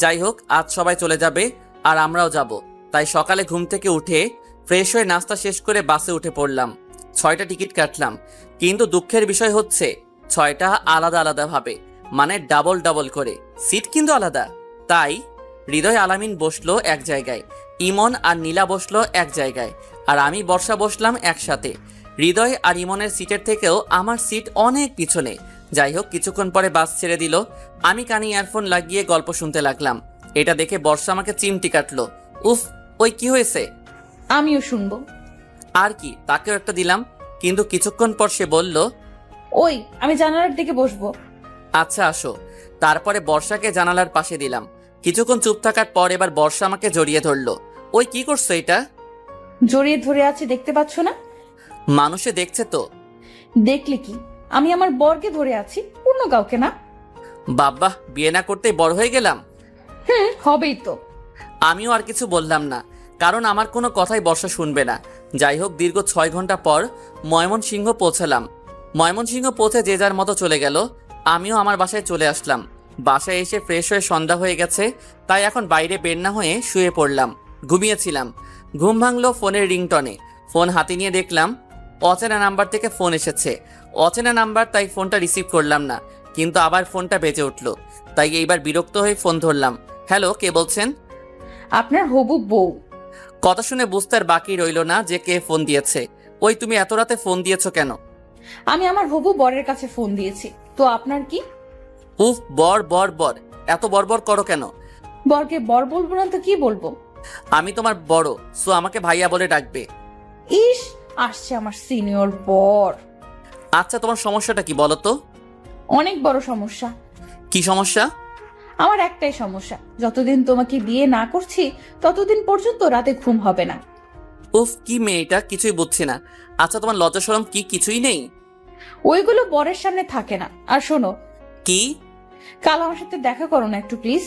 যাই হোক, আজ সবাই চলে যাবে আর আমরাও যাব। তাই সকালে ঘুম থেকে উঠে ফ্রেশ হয়ে নাস্তা শেষ করে বাসে উঠে পড়লাম। 6টা টিকিট কাটলাম। কিন্তু দুঃখের বিষয় হচ্ছে 6টা আলাদা আলাদা ভাবে, মানে ডাবল করে। সিট কিন্তু আলাদা। তাই হৃদয় আলামিন বসলো এক জায়গায়, ইমন আর নীলা বসলো এক জায়গায়, আর আমি বর্ষা বসলাম একসাথে। হৃদয় আর ইমনের সিটের থেকেও আমার সিট অনেক পিছনে। যাই হোক, কিছুক্ষণ পরে বাস ছেড়ে দিল। আমি কানে ইয়ারফোন লাগিয়ে গল্প শুনতে লাগলাম। এটা দেখে বর্ষা আমাকে চিমটি কাটলো। উফ, ওই কি হয়েছে? আমিও শুনবো। আর কি, তাকেও একটা দিলাম, কিন্তু কিছুক্ষণ পর সে বলল, ওই আমি জানালার দিকে বসবো। আচ্ছা আসো। তারপরে বর্ষাকে জানালার পাশে দিলাম। কিছুক্ষণ চুপ থাকার পর এবার বর্ষা আমাকে জড়িয়ে ধরলো। ওই কি করছো এটা? জড়িয়ে ধরে আছি, দেখতে পাচ্ছ না? মানুষে দেখছে তো। দেখলে কি, আমি আমার বরকে ধরে আছি, অন্য কাউকে না। বাবা, বিয়ে না করতেই বড় হয়ে গেলাম। হবেই তো। আমিও আর কিছু বললাম না, কারণ আমার কোনো কথাই বর্ষা শুনবে না। যাই হোক, দীর্ঘ 6 ঘন্টা পর ময়মনসিংহ পৌঁছালাম। ময়মনসিংহ পৌঁছে যে যার মতো চলে গেল। আমিও আমার বাসায় চলে আসলাম। বাসায় এসে ফ্রেশ হয়ে সন্ধ্যা হয়ে গেছে, তাই এখন বাইরে বের না হয়ে শুয়ে পড়লাম। ঘুমিয়েছিলাম। ঘুম ভাঙলো ফোনের রিংটনে। ফোন হাতে নিয়ে দেখলাম অচেনা নাম্বার থেকে ফোন এসেছে। অচেনা নাম্বার, তাই ফোনটা রিসিভ করলাম না, কিন্তু আবার ফোনটা বেজে উঠলো। তাই এইবার বিরক্ত হয়ে ফোন ধরলাম। হ্যালো, কে বলছেন? আপনার হবু বউ। কথা শুনে বুঝতে আর বাকি রইল না যে কে ফোন দিয়েছে। ওই, তুমি এত রাতে ফোন দিয়েছো কেন? আমি আমার হবু বরের কাছে ফোন দিয়েছি, তো আপনার কি? উফ, বর বর বর, এত বরবর করো কেন? বরকে বর বলবো না তো কি বলবো? আমি তোমার বড়, সো আমাকে ভাইয়া বলে ডাকবে। ইস, আসছে আমার সিনিয়র বর। আচ্ছা, তোমার সমস্যাটা কি বলো তো? অনেক বড় সমস্যা। কি সমস্যা? আমার একটাই সমস্যা, যতদিন তোমাকে বিয়ে না করছি ততদিন পর্যন্ত রাতে ঘুম হবে না। উফ, কি মেয়েটা, কিছুই বুঝছি না। আচ্ছা, তোমার লজ্জা শরম কি কিছুই নেই? ওইগুলো বরের সামনে থাকে না। আর শোনো, কি? কাল আমার সাথে দেখা করো না একটু প্লিজ।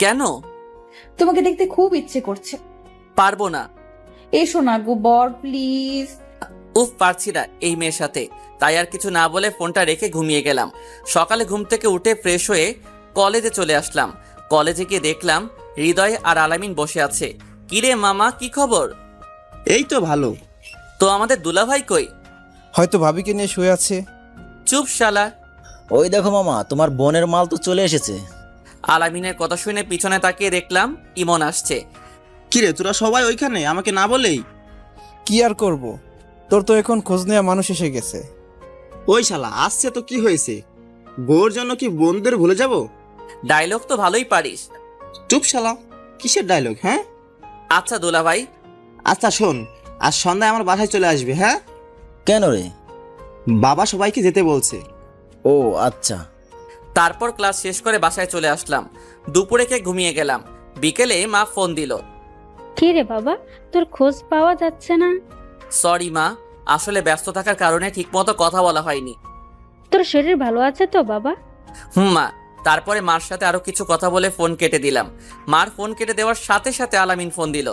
কেন? তোমাকে দেখতে খুব ইচ্ছে করছে। পারবো না। এসো না গো বর, প্লিজ। উফ, পারছি না এই মেয়ের সাথে। তাই আর কিছু না বলে ফোনটা রেখে ঘুমিয়ে গেলাম। সকালে ঘুম থেকে উঠে ফ্রেশ হয়ে কলেজে চলে আসলাম। কলেজে গিয়ে দেখলাম হৃদয় আর আলামিন বসে আছে। কিরে মামা, কি খবর? এই তো ভালো। তো আমাদের দুলাভাই কই? হয়তো ভাবিকে নিয়ে শুয়ে আছে। চুপ শালা। ওই দেখো মামা, তোমার বোনের মাল তো চলে এসেছে। আলামিনের কথা শুনে পিছনে তাকিয়ে দেখলাম ইমন আসছে। কিরে, তোরা সবাই ওইখানে আমাকে না বলেই? কি আর করব, তোর তো এখন খোঁজ নেওয়া মানুষ এসে গেছে। ওই শালা আসছে তো কি হয়েছে? বউর জন্য কি বন্ধুদের ভুলে যাব? ডায়লগ তো ভালোই পারিস। চুপ শালা, কিসের ডায়লগ? হ্যাঁ আচ্ছা দুলাভাই। আচ্ছা শোন, আজ সন্ধ্যায় আমার বাসায় চলে আসবে। হ্যাঁ, কেন রে? বাবা সবাইকে যেতে বলছে। ও আচ্ছা। তারপর ক্লাস শেষ করে বাসায় চলে আসলাম। দুপুরে খেয়ে ঘুমিয়ে গেলাম। বিকেলে মা ফোন দিল। কি রে বাবা, তোর খোঁজ পাওয়া যাচ্ছে না? সরি মা, আসলে ব্যস্ত থাকার কারণে ঠিকমতো কথা বলা হয়নি। তোর শরীর ভালো আছে তো বাবা? মা। তারপরে মার সাথে আরো কিছু কথা বলে ফোন কেটে দিলাম। মার ফোন কেটে দেওয়ার সাথে সাথে আলামিন ফোন দিল।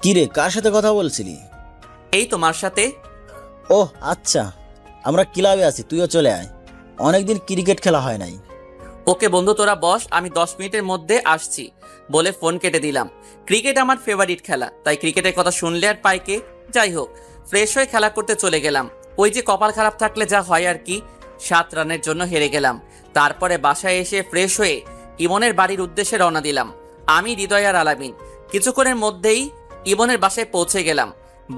কি রে, কার সাথে কথা বলছিলি? এই তো মার সাথে। ওহ আচ্ছা, আমরা ক্লাবে আছি, তুইও চলে আয়। অনেকদিন ক্রিকেট খেলা হয় নাই। ওকে বন্ধু, তোরা বস, আমি 10 মিনিটের মধ্যে আসছি বলে ফোন কেটে দিলাম। ক্রিকেট আমার ফেভারিট খেলা, তাই ক্রিকেটের কথা শুনলে আর পাইকে। যাই হোক, ফ্রেশ হয়ে খেলা করতে চলে গেলাম। ওই যে কপাল খারাপ থাকলে যা হয় আর কি, 7 রানের জন্য হেরে গেলাম। তারপরে বাসায় এসে ফ্রেশ হয়ে ইমনের বাড়ির উদ্দেশ্যে রওনা দিলাম। আমি, হৃদয় আর আলামিন। কিছুক্ষণের মধ্যেই ইমনের বাসায় পৌঁছে গেলাম।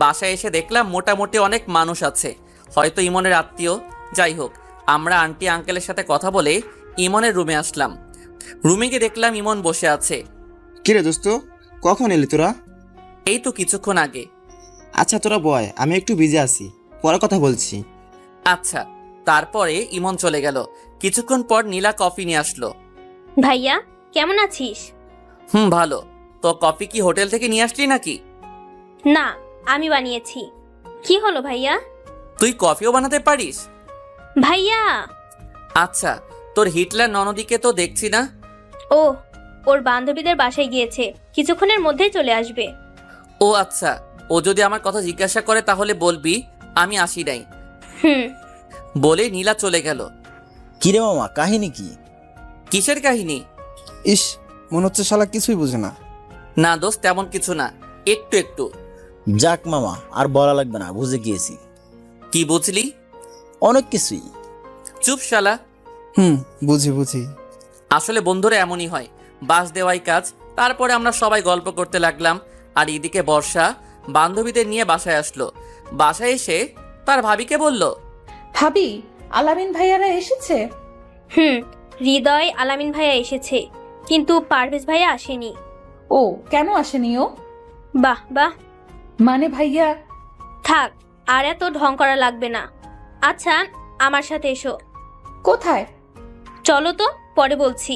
বাসায় এসে দেখলাম মোটামুটি অনেক মানুষ আছে, হয়তো ইমনের আত্মীয়। যাই হোক, আমরা আন্টি আঙ্কেলের সাথে কথা বলে ইমনের রুমে আসলাম। রুমে গিয়ে দেখলাম ইমন বসে আছে। কিরে দোস্ত, কখন এলি তোরা? এই তো কিছুক্ষণ আগে। আচ্ছা তোরা বয়, আমি একটু বিজি আছি, পরে কথা বলছি। আচ্ছা। তারপরে ইমন চলে গেল। কিছুক্ষণ পর নীলা কফি নিয়ে আসলো। ভাইয়া কেমন আছিস? ভালো। তো কফি কি হোটেল থেকে নিয়ে আসলি নাকি? না, আমি বানিয়েছি। কি হলো ভাইয়া? তুই কফিও বানাতে পারিস? ভাইয়া। আচ্ছা, তোর হিটলার ননদিকে তো দেখছি না। ও, ওর বান্ধবীদের বাসায় গিয়েছে, কিছুক্ষণের মধ্যেই চলে আসবে। ও আচ্ছা, ও যদি আমার কথা জিজ্ঞাসা করে তাহলে বলবি আমি আসি নাই। বলে নীলা চলে গেল। কি রে মামা, কাহিনী কি? কিসের কাহিনী? ইস, মনে হচ্ছে শালা কিছুই বুঝে না। না দোস্ত, তেমন কিছু না, একটু একটু। যাক মামা, আর বলা লাগবে না, বুঝে গিয়েছি। কি বুঝলি? অনেক কিছুই। চুপ শালা। বুঝি বুঝি। আসলে বন্ধুরা এমনই হয়, বাস দেওয়াই কাজ। তারপরে আমরা সবাই গল্প করতে লাগলাম। আর এদিকে বর্ষা বান্ধবীদের নিয়ে বাসায় আসলো। বাসায় এসে তার ভাবিকে বলল, ভাবি, আলামিন ভাইয়ারা এসেছে। হৃদয় আলামিন ভাইয়া এসেছে। কিন্তু পারভেজ ভাইয়া আসেনি। ও কেন আসেনি ও? বাহ বাহ, মানে ভাইয়া? থাক, আর এত ঢং করা লাগবে না। আচ্ছা, আমার সাথে এসো। কোথায়? চলো তো, পরে বলছি।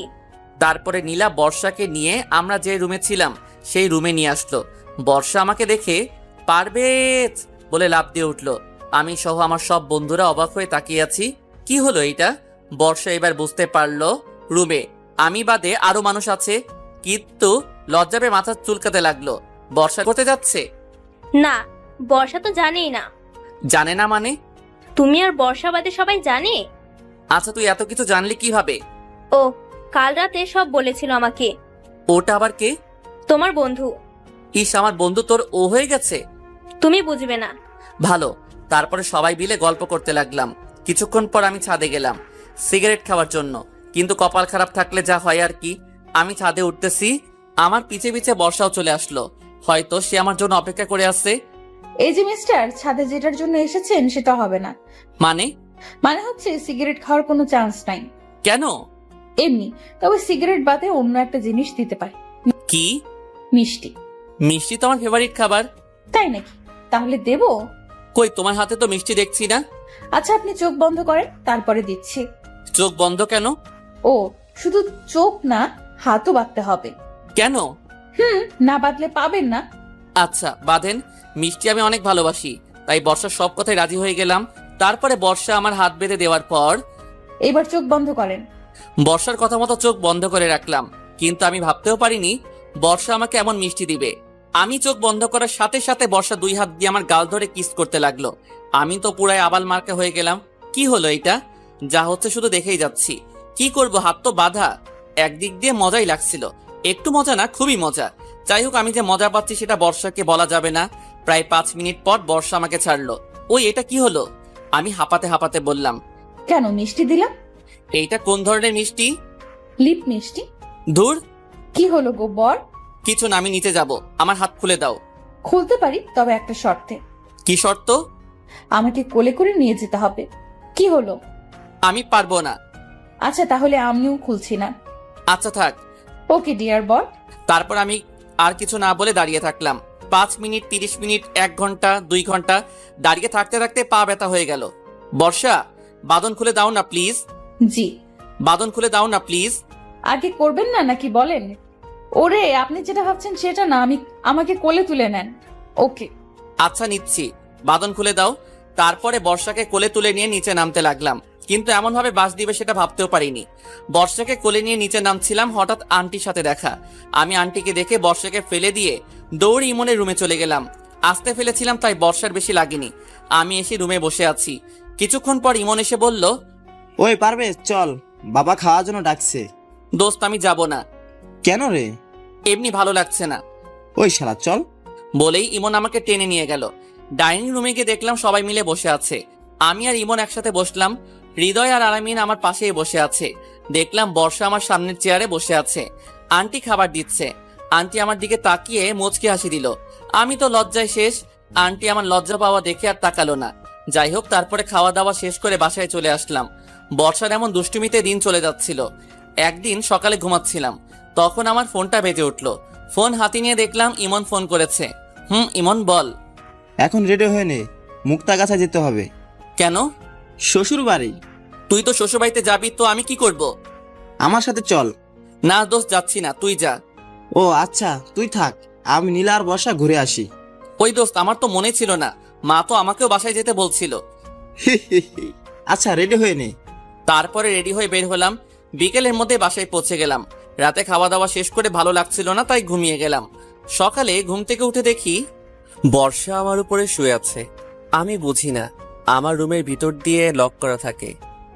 তারপরে নীলা বর্ষাকে নিয়ে আমরা যে রুমে ছিলাম সেই রুমে নিয়ে আসলো। বর্ষা আমাকে দেখে পারভেজ বলে লাফ দিয়ে উঠলো। আমি সহ আমার সব বন্ধুরা অবাক হয়ে তাকিয়ে আছি। কি হলো এইটা? বর্ষা এবার বুঝতে পারলো রুমে আমি বাদে আরো মানুষ আছে, কিন্তু লজ্জা পেয়ে মাথা চুলকাতে লাগলো। বর্ষা করতে যাচ্ছে? না, বর্ষা তো জানেই না। জানে না মানে? তুমি আর বর্ষা বাদে সবাই জানে। আচ্ছা, তুই এত কিছু জানলি কিভাবে? ও কাল রাতে সব বলেছিল আমাকে। ওটা আবার কে? তোমার বন্ধু। ইস, আমার বন্ধু তোর ও হয়ে গেছে? তুমি বুঝবে না। ভালো। তারপরে সবাই মিলে গল্প করতে লাগলাম। কিছুক্ষণ পর আমি ছাদে গেলাম সিগারেট খাওয়ার জন্য, কিন্তু কপাল খারাপ থাকলে যা হয় আর কি। আমি ছাদে উঠতেছি, আমার পিছে পিছে বর্ষাও চলে আসলো। হয়তো সে আমার জন্য অপেক্ষা করে আসছে। এই যে মিস্টার, ছাদে যেটার জন্য এসেছেন সেটা হবে না। মানে? মানে হচ্ছে সিগারেট খাওয়ার কোনো চান্স নাই। কেন? এমনি, তবে সিগারেট বাদে অন্য একটা জিনিস দিতে পারি। কি? মিষ্টি। মিষ্টি তো আমার ফেভারিট খাবার। তাই নাকি? তাহলে দেবো? কই, তোমার হাতে তো মিষ্টি দেখছি না। আচ্ছা, আপনি চোখ বন্ধ করেন, তারপরে দিচ্ছি। চোখ বন্ধ কেন? ও, শুধু চোখ না, হাতও বাঁধতে হবে। কেন? না বাঁধলে পাবেন না। আচ্ছা বাঁধেন। মিষ্টি আমি অনেক ভালোবাসি, তাই বর্ষার সব কথায় রাজি হয়ে গেলাম। তারপরে বর্ষা আমার হাত বেঁধে দেওয়ার পর এবার চোখ বন্ধ করেন। বর্ষার কথা মতো চোখ বন্ধ করে রাখলাম, কিন্তু আমি ভাবতেও পারিনি বর্ষা আমাকে এমন মিষ্টি দিবে। আমি চোখ বন্ধ করার সাথে সাথে বর্ষা 2 হাত দিয়ে আমার গাল ধরে কিস করতে লাগলো। আমি তো পুরাই আবাল মার্কা হয়ে গেলাম। কি হলো এটা? যা হচ্ছে শুধু দেখেই যাচ্ছি। কি করব, হাত তো বাঁধা। একদিক দিয়ে মজাই লাগছিল, একটু মজা না, খুবই মজা। যাই হোক, আমি যে মজা পাচ্ছি সেটা বর্ষাকে বলা যাবে না। প্রায় 5 মিনিট পর বর্ষা আমাকে ছাড়লো। ওই, এটা কি হলো? আমি হাঁপাতে হাঁপাতে বললাম, কেন মিষ্টি দিলাম? এইটা কোন ধরনের মিষ্টি? লিপ মিষ্টি। ধুর। কি হলো গো বর? কিছু না, আমি নিচে যাব। আমার হাত খুলে দাও। খুলতে পারি, তবে একটা শর্তে। কি শর্ত? আমাকে কোলে করে নিয়ে যেতে হবে। কি হলো? আমি পারবো না। আচ্ছা, তাহলে আমিও খুলছি না। আচ্ছা থাক। ওকে ডিয়ার বর। তারপর আমি আর কিছু না বলে দাঁড়িয়ে থাকলাম। 5 মিনিট, 30 মিনিট, 1 ঘন্টা, 2 ঘন্টা দাঁড়িয়ে থাকতে থাকতে পা ব্যথা হয়ে গেল। বর্ষা, বাঁধন খুলে দাও না প্লিজ। জি। বাঁধন খুলে দাও না প্লিজ। আগে করবেন না নাকি বলেন? ওরে, আপনি যেটা ভাবছেন সেটা না, আমাকে কোলে তুলে নেন। ওকে। আচ্ছা নিচ্ছি, বাঁধন খুলে দাও। তারপরে বর্ষাকে কোলে তুলে নিয়ে নিচে নামতে লাগলাম, কিন্তু এমন ভাবে বাস দিবে সেটা ভাবতেও পারিনি। বর্ষাকে কোলে নিয়ে নিচে নামছিলাম, হঠাৎ আন্টির সাথে দেখা। আমি আন্টিকে দেখে বর্ষাকে ফেলে দিয়ে দৌড়ে ইমনের রুমে চলে গেলাম। আসতে ফেলেছিলাম তাই বর্ষার বেশি লাগেনি। আমি এসে রুমে বসে আছি। কিছুক্ষণ পর ইমন এসে বলল, ওই পারভেজ চল, বাবা খাওয়ার জন্য ডাকছে। দোস্ত আমি যাব না। কেন রে? এমনি ভালো লাগছে না। ওই শালা চল। বলেই ইমন আমাকে টেনে নিয়ে গেল। ডাইনিং রুমে গিয়ে দেখলাম সবাই মিলে বসে আছে। আমি আর ইমন একসাথে বসলাম। হৃদয় আর আলামিন আমার পাশেই বসে আছে। দেখলাম বর্ষা আমার সামনের চেয়ারে বসে আছে। আন্টি খাবার দিচ্ছে। আন্টি আমার দিকে তাকিয়ে মুচকি হাসি দিল। আমি তো লজ্জায় শেষ। আন্টি আমার লজ্জা পাওয়া দেখে আর তাকালো না। যাই হোক, তারপরে খাওয়া দাওয়া শেষ করে বাসায় চলে আসলাম। বর্ষার এমন দুষ্টুমিতে দিন চলে যাচ্ছিল। একদিন সকালে ঘুমাচ্ছিলাম, তখন আমার ফোনটা বেজে উঠলো। ফোন হাতে নিয়ে দেখলাম ইমন ফোন করেছে। ইমন বল। এখন রেডি হয়ে নে, মুক্তাগাছা যেতে হবে। কেন? শ্বশুর বাড়ি। তুই তো শ্বশুরবাড়িতে যাবি, তো আমি কি করব? আমার সাথে চল। না দোস্ত, যাচ্ছি না, তুই যা। ও আচ্ছা, তুই থাক, আমি নীলা আর বর্ষা ঘুরে আসি। ওই দোস্ত, আমার তো মনে ছিল না, মা তো আমাকেও বাসায় যেতে বলছিল। আচ্ছা রেডি হয়ে নে। তারপরে রেডি হয়ে বের হলাম। বিকেলের মধ্যে বাসায় পৌঁছে গেলাম। রাতে খাওয়া দাওয়া শেষ করে ভালো লাগছিল না, তাই ঘুমিয়ে গেলাম। সকালে ঘুম থেকে উঠে দেখি বর্ষা আমার উপরে শুয়ে আছে। আমি বুঝি না, আমার রুমের ভিতর দিয়ে লক করা থাকে,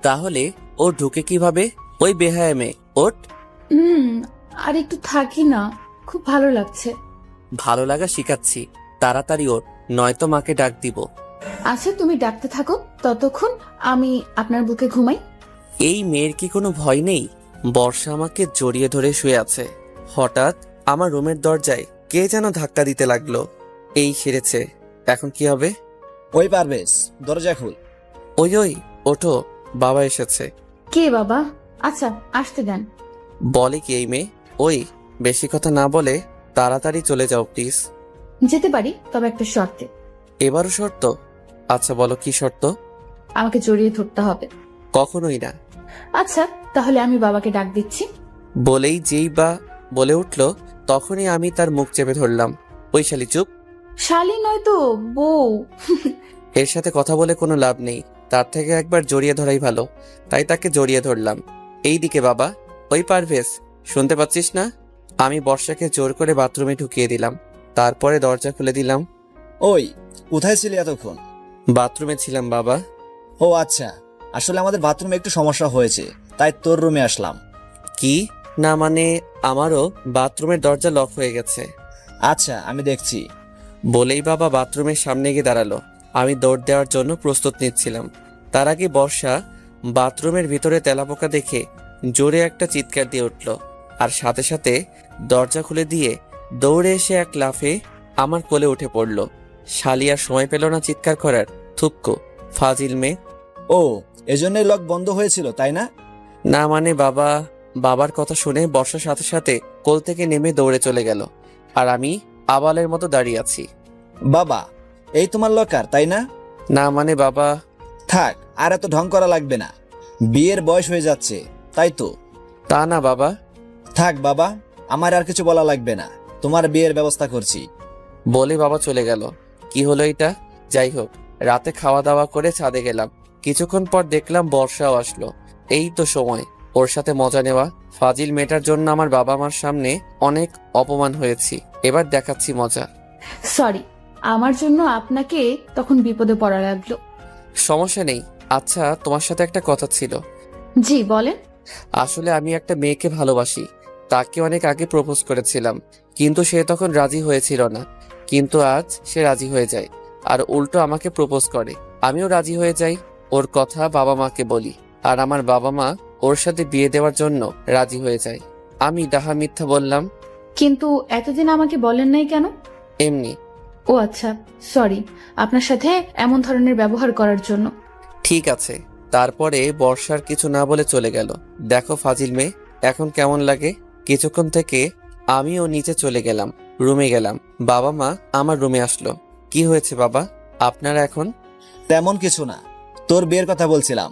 তাহলে ও ঢুকে কিভাবে? ওই বেহায়া মেয়ে, ওঠ। আর একটু থাকি না, খুব ভালো লাগছে। ভালো লাগা শিখাচ্ছি, তাড়াতাড়ি ওঠ, নয়তো মাকে ডাক দিব। আচ্ছা, তুমি ডাকতে থাকো, ততক্ষণ আমি আপনার বুকে ঘুমাই। এই মেয়ের কি কোনো ভয় নেই? বর্ষা আমাকে জড়িয়ে ধরে শুয়ে আছে। হঠাৎ আমার রুমের দরজায় কে যেন ধাক্কা দিতে লাগলো। এই সেরেছে, এখন কি হবে? ওই পারভেজ, দরজা খুল। ওই ওই, ওঠো, বাবা এসেছে। কে বাবা? আচ্ছা, আসতে দেন। বলে কি এই মেয়ে? ওই বেশি কথা না বলে তাড়াতাড়ি চলে যাও প্লিজ। যেতে পারি, তবে একটা শর্তে। এবারও শর্ত? আচ্ছা বলো কি শর্ত? আমাকে জড়িয়ে ধরতে হবে। কখনোই না। আচ্ছা, তাহলে আমি বাবাকে ডাক দিচ্ছি। বলেই যেই বা বলে উঠল, তখনই আমি তার মুখ চেপে ধরলাম। ওই শালি চুপ। শালি নয় তো, বউ। এর সাথে কথা বলে কোনো লাভ নেই, তার থেকে একবার জড়িয়ে ধরাই ভালো। তাই তাকে জড়িয়ে ধরলাম। এই দিকে বাবা। ওই পারভেজ, শুনতে পাচ্ছিস না? আমি বর্ষাকে জোর করে বাথরুমে ঢুকিয়ে দিলাম, তারপরে দরজা খুলে দিলাম। ওই কোথায় ছিলি এতক্ষণ? বাথরুমে ছিলাম বাবা। ও আচ্ছা, আসলে আমাদের বাথরুমে একটু সমস্যা হয়েছে, তাই তোর রুমে আসলাম। কি? না মানে আমারও বাথরুমের দরজা লক হয়ে গেছে। আচ্ছা, আমি দেখছি। বলেই বাবা বাথরুমের সামনে গিয়ে দাঁড়ালো। আমি দৌড় দেওয়ার জন্য প্রস্তুত নিচ্ছিলাম। তার আগে বর্ষা বাথরুমের ভিতরে তেলাপোকা দেখে জোরে একটা চিৎকার দিয়ে উঠল, আর সাথে সাথে দরজা খুলে দিয়ে দৌড়ে এসে এক লাফে আমার কোলে উঠে পড়ল। শালি আর সময় পেল না চিৎকার করার। থুক্কো ফাজিল মেয়ে। ও, এজন্যই লক বন্ধ হয়েছিল তাই না? না মানে বাবার কথা শুনে বর্ষার সাথে সাথে কোল থেকে নেমে দৌড়ে চলে গেল, আর আমি আবালের মতো দাঁড়িয়ে আছি। বাবা, এই তোমার লকার তাই না? না মানে বাবা। থাক, আর এত ঢং করা লাগবে না, বিয়ের বয়স হয়ে যাচ্ছে তাই তো। তা না বাবা। থাক বাবা, আমার আর কিছু বলা লাগবে না, তোমার বিয়ের ব্যবস্থা করছি। বলে বাবা চলে গেল। কি হলো এটা? যাই হোক, রাতে খাওয়া দাওয়া করে ছাদে গেলাম। কিছুক্ষণ পর দেখলাম বর্ষাও আসলো। এই তো সময় ওর সাথে মজা নেওয়া। ফাজিল মেয়েটার জন্য আমার বাবা মার সামনে অনেক অপমান হয়েছি, এবার দেখাচ্ছি মজা। সরি, আমার জন্য আপনাকে তখন বিপদে পড়া লাগলো। সমস্যা নেই। আচ্ছা, তোমার সাথে একটা কথা ছিল। জি বলেন। আসলে আমি একটা মেয়েকে ভালোবাসি। তাকে অনেক আগে প্রপোজ করেছিলাম, কিন্তু সে তখন রাজি হয়েছিল না। কিন্তু আজ সে রাজি হয়ে যায়, আর উল্টো আমাকে প্রপোজ করে। আমিও রাজি হয়ে যাই। ওর কথা বাবা মাকে বলি, আর আমার বাবা মা ওর সাথে বিয়ে দেওয়ার জন্য রাজি হয়ে যায়। আমি ডাহা মিথ্যা বললাম। কিন্তু এতদিন আমাকে বলেন নাই কেন? এমনি। ও আচ্ছা, সরি আপনার সাথে এমন ধরনের ব্যবহার করার জন্য। ঠিক আছে। তারপরে বর্ষার কিছু না বলে চলে গেল। দেখো ফাজিল মেয়ে, এখন কেমন লাগে? কিছুক্ষণ থেকে আমিও নিচে চলে গেলাম, রুমে গেলাম। বাবা মা আমার রুমে আসলো। কি হয়েছে বাবা, আপনারা এখন? তেমন কিছু না, তোর বিয়ের কথা বলছিলাম।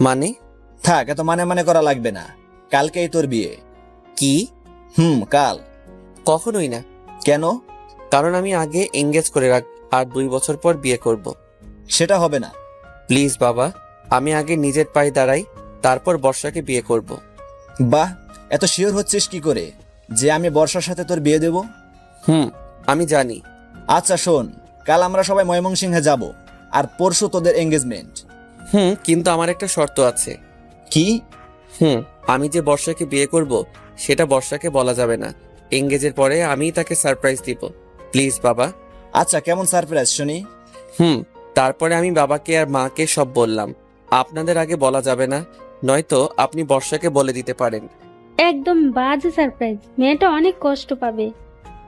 মানে? থাক, এত মানে করা লাগবে না, কালকেই তোর বিয়ে। কি? কাল। কখনোই না। কেন? কারণ আমি আগে এঙ্গেজ করে রাখ, আর 2 বছর পর বিয়ে করব। সেটা হবে না। প্লিজ বাবা, আমি আগে নিজের পায়ে দাঁড়াই, তারপর বর্ষাকে বিয়ে করব। বাহ, এত শিওর হচ্ছিস কি করে যে আমি বর্ষার সাথে তোর বিয়ে দেব? আমি জানি। আচ্ছা শোন, কাল আমরা সবাই ময়মনসিংহে যাব, আর পরশু তোদের এঙ্গেজমেন্ট। কিন্তু আমার একটা শর্ত আছে। কি? আমি যে বর্ষাকে বিয়ে করব সেটা বর্ষাকে বলা যাবে না। এঙ্গেজের পরে আমি তাকে সারপ্রাইজ দিব। প্লিজ বাবা। আচ্ছা, কেমন সারপ্রাইজ শুনি? তারপরে আমি বাবাকে আর মাকে সব বললাম। আপনাদের আগে বলা যাবে না, নয়তো আপনি বর্ষাকে বলে দিতে পারেন। একদম বাজে সারপ্রাইজ, মেয়েটা অনেক কষ্ট পাবে।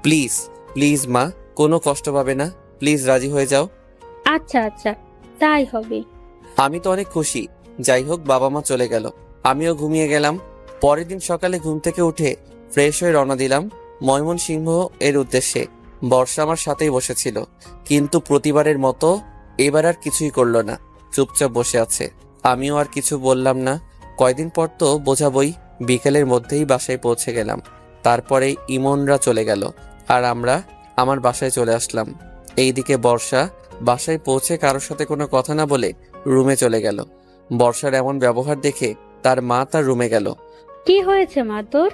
প্লিজ প্লিজ মা, কোনো কষ্ট পাবে না। প্লিজ রাজি হয়ে যাও। আচ্ছা আচ্ছা, তাই হবে। আমি তো অনেক খুশি। যাই হোক, বাবা মা চলে গেল, আমিও ঘুমিয়ে গেলাম। পরের দিন সকালে ঘুম থেকে উঠে ফ্রেশ হয়ে রওনা দিলাম ময়মনসিংহ এর উদ্দেশ্যে। বর্ষা আমার সাথেই বসেছিল, কিন্তু প্রতিবারের মতো এবার আর কিছুই করলো না, চুপচাপ বসে আছে। আমিও আর কিছু বললাম না। কয়দিন পর তো বোঝাবই। বিকেলের মধ্যেই বাসায় পৌঁছে গেলাম। তারপরে ইমনরা চলে গেল, আর আমরা আমার বাসায় চলে আসলাম। এইদিকে বর্ষা বাসায় পৌঁছে কারোর সাথে কোনো কথা না বলে রুমে চলে গেল। বর্ষার এমন ব্যবহার দেখে তার মা তার রুমে গেল। কি হয়েছে মা তোর?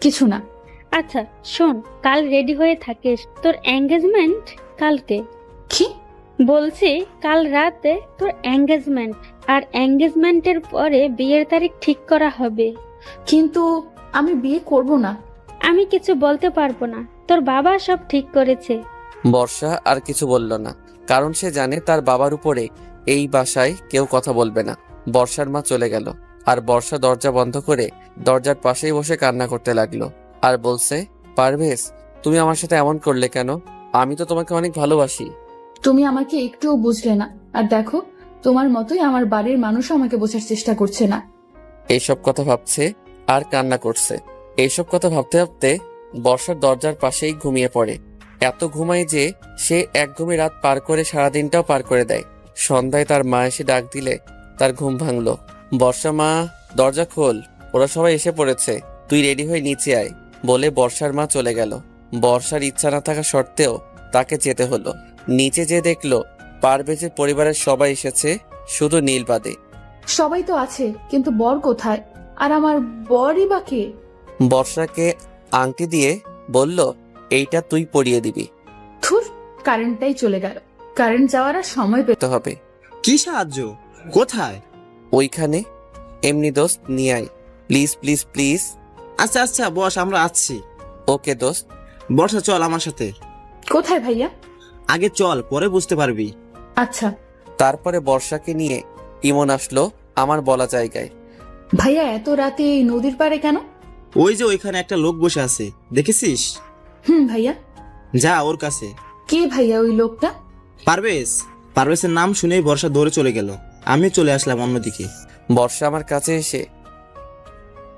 কিছু না। আচ্ছা শোন, কাল রেডি হয়ে থাকিস, তোর এঙ্গেজমেন্ট কালকে। কি বলছি, কাল রাতে তোর এঙ্গেজমেন্ট, আর এঙ্গেজমেন্টের পরে বিয়ের তারিখ ঠিক করা হবে। কিন্তু আমি বিয়ে করব না। আমি কিছু বলতে পারবো না, তোর বাবা সব ঠিক করেছে। বর্ষা আর কিছু বলল না, কারণ সে জানে তার বাবার উপরে এই বাসায় কেউ কথা বলবে না। বর্ষার মা চলে গেল, আর বর্ষা দরজা বন্ধ করে দরজার পাশেই বসে কান্না করতে লাগলো, আর বলছে, পারভেজ তুমি আমার সাথে এমন করলে কেন? আমি তো তোমাকে অনেক ভালোবাসি। তুমি আমাকে একটুও বুঝলে না, আর দেখো তোমার মতোই আমার বাড়ির মানুষ আমাকে বোঝার চেষ্টা করছে না। এইসব কথা ভাবছে আর কান্না করছে। এইসব কথা ভাবতে ভাবতে বর্ষার দরজার পাশেই ঘুমিয়ে পড়ে। এত ঘুমায় যে সে এক ঘুমে রাত পার করে সারাদিনটাও পার করে দেয়। সন্ধ্যায় তার মা এসে ডাক দিলে তার ঘুম ভাঙলো। বর্ষা, মা দরজা খোল, ওরা সবাই এসে পড়েছে, তুই রেডি হয়ে নিচে আয় বলে বর্ষার মা চলে গেল। বর্ষার ইচ্ছা না থাকা সত্ত্বেও তাকে যেতে হলো। নিচে যেয়ে দেখলো পারভেজের পরিবারের সবাই এসেছে, শুধু নীল বাদে। সবাই তো আছে, কিন্তু বর কোথায়? আর আমার বরই বা কে? বর্ষাকে আংটি দিয়ে বলল, এইটা তুই পরিয়ে দিবি। থুর, কারেন্টটাই চলে গেল। কারেন্ট যাওয়ার আর সময় পেতে হবে। কি সাহায্য? কোথায়? ওইখানে। এমনি দোস্ত, নিয়ে আয় প্লিজ প্লিজ প্লিজ। আচ্ছা আচ্ছা বস, আমরা আসছি। ওকে দোস্ত। বর্ষা চল আমার সাথে। কোথায় ভাইয়া? আগে চল, পরে বুঝতে পারবি। আচ্ছা। তারপরে বর্ষাকে নিয়ে ইমন আসলো আমার বলা জায়গায়। ভাইয়া এত রাতে এই নদীর পাড়ে কেন? ওই যে ওইখানে একটা লোক বসে আছে, দেখেছিস? ভাইয়া। যা ওর কাছে। কে ভাইয়া ওই লোকটা? পারভেজ। পারভেজের নাম শুনেই বর্ষা দৌড়ে চলে গেল। আমি চলে আসলাম অন্যদিকে। বর্ষা আমার কাছে এসে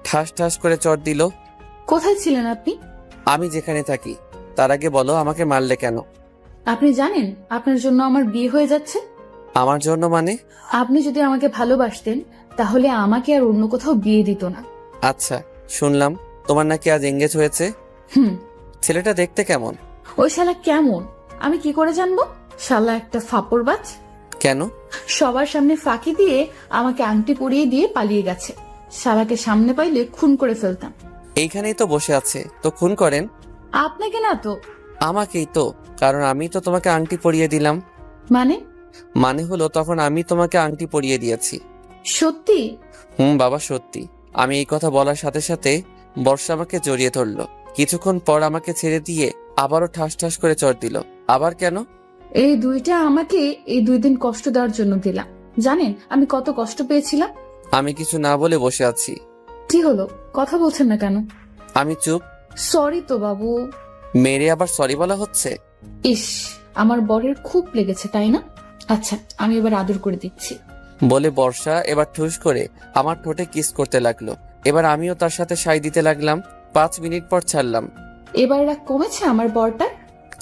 ঠাস ঠাস করে চড় দিল। কোথায় ছিলেন আপনি? আমি যেখানে থাকি। তার আগে বলো, আমাকে মারলে কেন? আপনি জানেন আপনার জন্য আমার বিয়ে হয়ে যাচ্ছে? আমার জন্য মানে? আপনি যদি আমাকে ভালোবাসতেন তাহলে আমাকে আর অন্য কোথাও বিয়ে দিত না। আচ্ছা, শুনলাম তোমার নাকি আজ এঙ্গেজ হয়েছে। ছেলেটা দেখতে কেমন? ওই শালা কেমন আমি কি করে জানবো? শালা একটা ফাপড়বাজ। কেন? সবার সামনে ফাঁকি দিয়ে আমাকে আংটি পরিয়ে দিয়ে পালিয়ে গেছে। শালাকে সামনে পাইলে খুন করে ফেলতাম। এইখানেই তো বসে আছে, তো খুন করেন। আপনাকে না তো। আমাকেই তো, কারণ আমি তো তোমাকে আংটি পরিয়ে দিলাম। মানে হলো তখন আমি তোমাকে আংটি পরিয়ে দিয়েছি। সত্যি? বাবা সত্যি। আমি এই কথা বলার সাথে সাথে বর্ষা আমাকে জড়িয়ে ধরলো। কিছুক্ষণ পর আমাকে ছেড়ে দিয়ে আবারও ঠাস ঠাস করে চড় দিল। আবার কেন? এই দুইটা আমাকে এই 2 দিন কষ্ট দেওয়ার জন্য দিলাম। জানেন আমি কত কষ্ট পেয়েছিলাম? আমি কিছু না বলে বসে আছি। কি হলো, কথা বলছেন না কেন? আমি চুপ। সরি তো বাবু। মেরে আবার সরি বলা হচ্ছে? ইস, আমার বরের খুব লেগেছে তাই না? আচ্ছা, আমি এবার আদর করে দিচ্ছি বলে বর্ষা এবার ঠুস করে আমার ঠোঁটে কিস করতে লাগলো। এবার আমিও তার সাথে সাই দিতে লাগলাম। 5 মিনিট পর ছাড়লাম। এবার রাগ কমেছে আমার বরটা?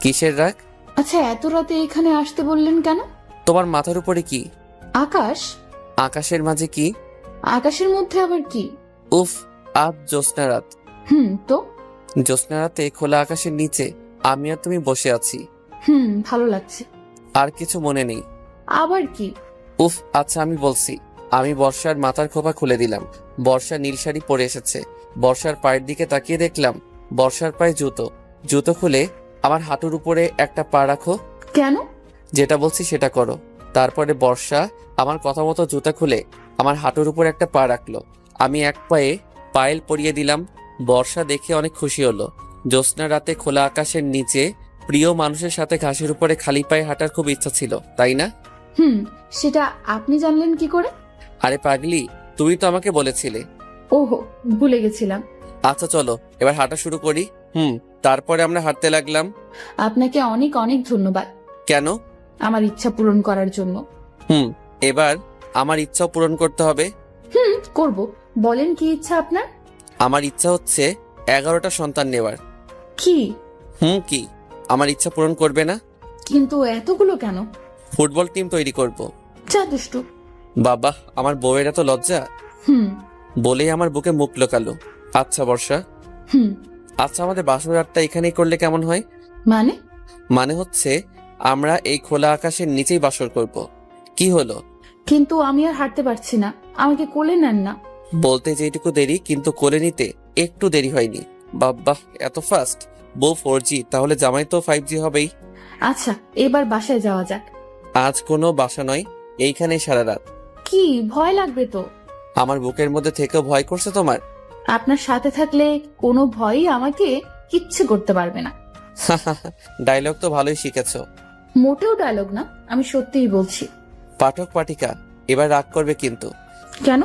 কিসের রাগ? আচ্ছা, এত রাতে এখানে আসতে বললেন কেন? তোমার মাথার উপরে কি? আকাশ। আকাশের মাঝে কি? আকাশের মধ্যে আবার কি? উফ, আজ জ্যোৎস্না রাত। তো জ্যোৎস্না রাতে খোলা আকাশের নিচে আমি আর তুমি বসে আছি। ভালো লাগছে। আর কিছু মনে নেই? আবার কি? উফ, আচ্ছা আমি বলছি। আমি বর্ষার মাথার খোপা খুলে দিলাম। বর্ষা নীল শাড়ি পরে এসেছে। বর্ষার পায়ের দিকে তাকিয়ে দেখলাম বর্ষার পায়ে জুতো। জুতো খুলে আমার হাঁটুর উপরে একটা পা রাখো। কেন? যেটা বলছি সেটা করো। তারপরে বর্ষা আমার কথা মতো জুতা খুলে আমার হাঁটুর উপর একটা পা রাখলো। আমি এক পায়ে পায়েল পরিয়ে দিলাম। বর্ষা দেখে অনেক খুশি হলো। জ্যোৎস্না রাতে খোলা আকাশের নিচে প্রিয় মানুষের সাথে ঘাসের উপরে খালি পায়ে হাঁটার খুব ইচ্ছা ছিল, তাই না? সেটা আপনি জানলেন কি করে? আরে পাগলি, তুমি তো আমাকে বলেছিলে। ওহো, ভুলে গেছিলাম। আচ্ছা চলো এবার হাঁটা শুরু করি। তারপরে আমরা হাঁটতে লাগলাম। আপনাকে অনেক অনেক ধন্যবাদ। কেন? আমার ইচ্ছা পূরণ করার জন্য। এবার আমার ইচ্ছাও পূরণ করতে হবে। করব। বলেন কি ইচ্ছা আপনার? আমার ইচ্ছা হচ্ছে 11টা সন্তান নেওয়ার। কি? কি আমার ইচ্ছা পূরণ করবে না? কিন্তু এতগুলো কেন? ফুটবল টিম তৈরি করব। যা দুষ্টু। বাবা, আমার বউয়ের এত লজ্জা। বলেই আমার বুকে মুখ লোকালো। আচ্ছা বর্ষা। আচ্ছা, আমাদের বাসর রাতটা এখানেই করলে কেমন হয়? মানে হচ্ছে আমরা এই খোলা আকাশের নিচেই বাসর করব। কি হলো? কিন্তু আমি আর হাঁটতে পারছি না, আমাকে কোলে নেন না। বলতে যেটুকু দেরি, কিন্তু কোলে নিতে একটু দেরি হয়নি। বাবা, এত ফাস্ট। বউ 4G, তাহলে জামাই তো 5G হবেই। আচ্ছা, এবার বাসায় যাওয়া যাক। আজ কোনো বাসা নয়, এইখানেই সারা রাত। কি ভয় লাগবে তো? আমার বুকের মধ্যে থেকেও ভয় করছে তোমার? আপনার সাথে থাকলে কোনো ভয়ই আমাকে কিচ্ছু করতে পারবে না। ডায়লগ তো ভালোই শিখেছো। মোটেও ডায়লগ না, আমি সত্যিই বলছি। পাঠক পাঠিকা এবার রাগ করবে কিন্তু। কেন?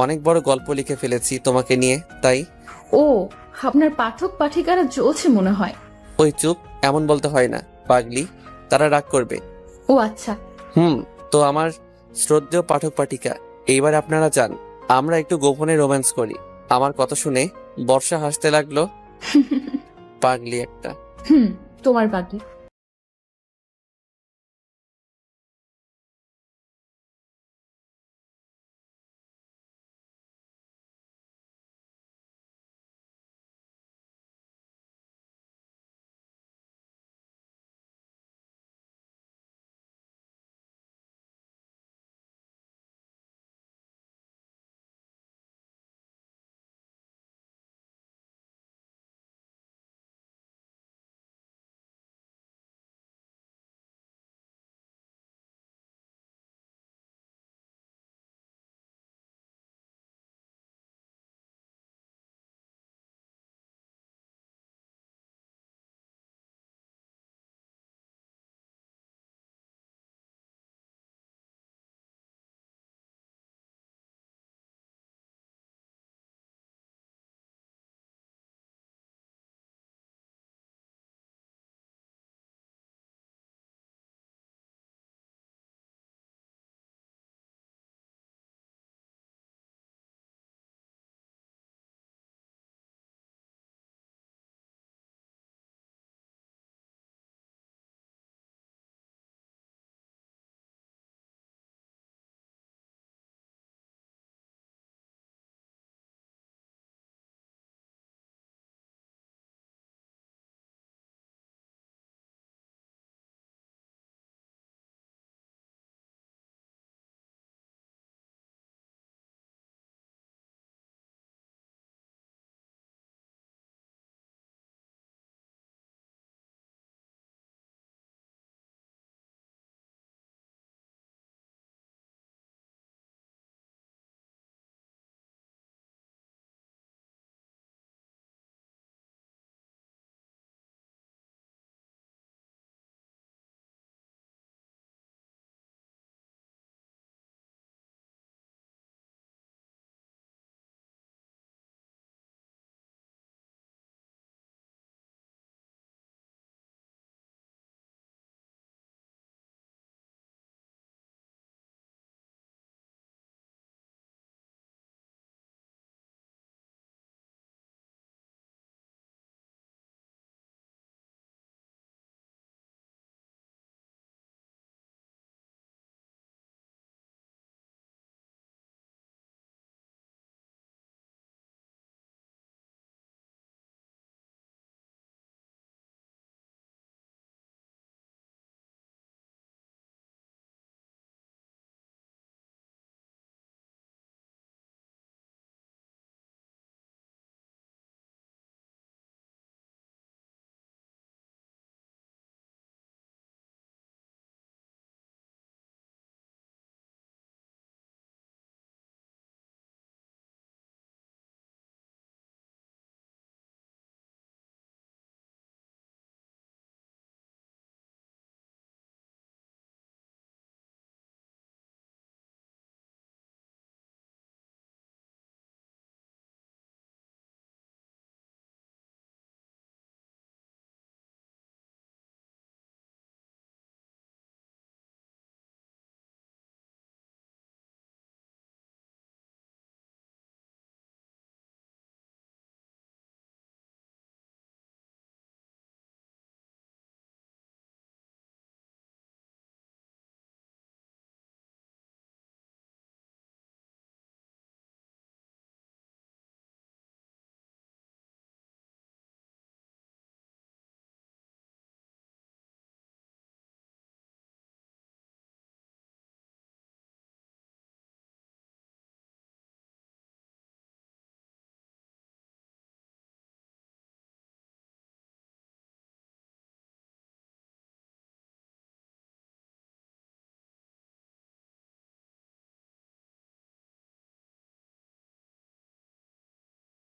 অনেক বড় গল্প লিখে ফেলেছি তোমাকে নিয়ে, তাই। ও, আপনার পাঠক পাঠিকারা জ্বলছে মনে হয়। ওই চুপ, এমন বলতে হয় না পাগলি, তারা রাগ করবে। ও আচ্ছা। তো আমার শ্রদ্ধেয় পাঠক পাঠিকা, এইবার আপনারা যান, আমরা একটু গোপনে রোম্যান্স করি। আমার কথা শুনে বর্ষা হাসতে লাগলো। পাগলি একটা। তোমার পাগলি।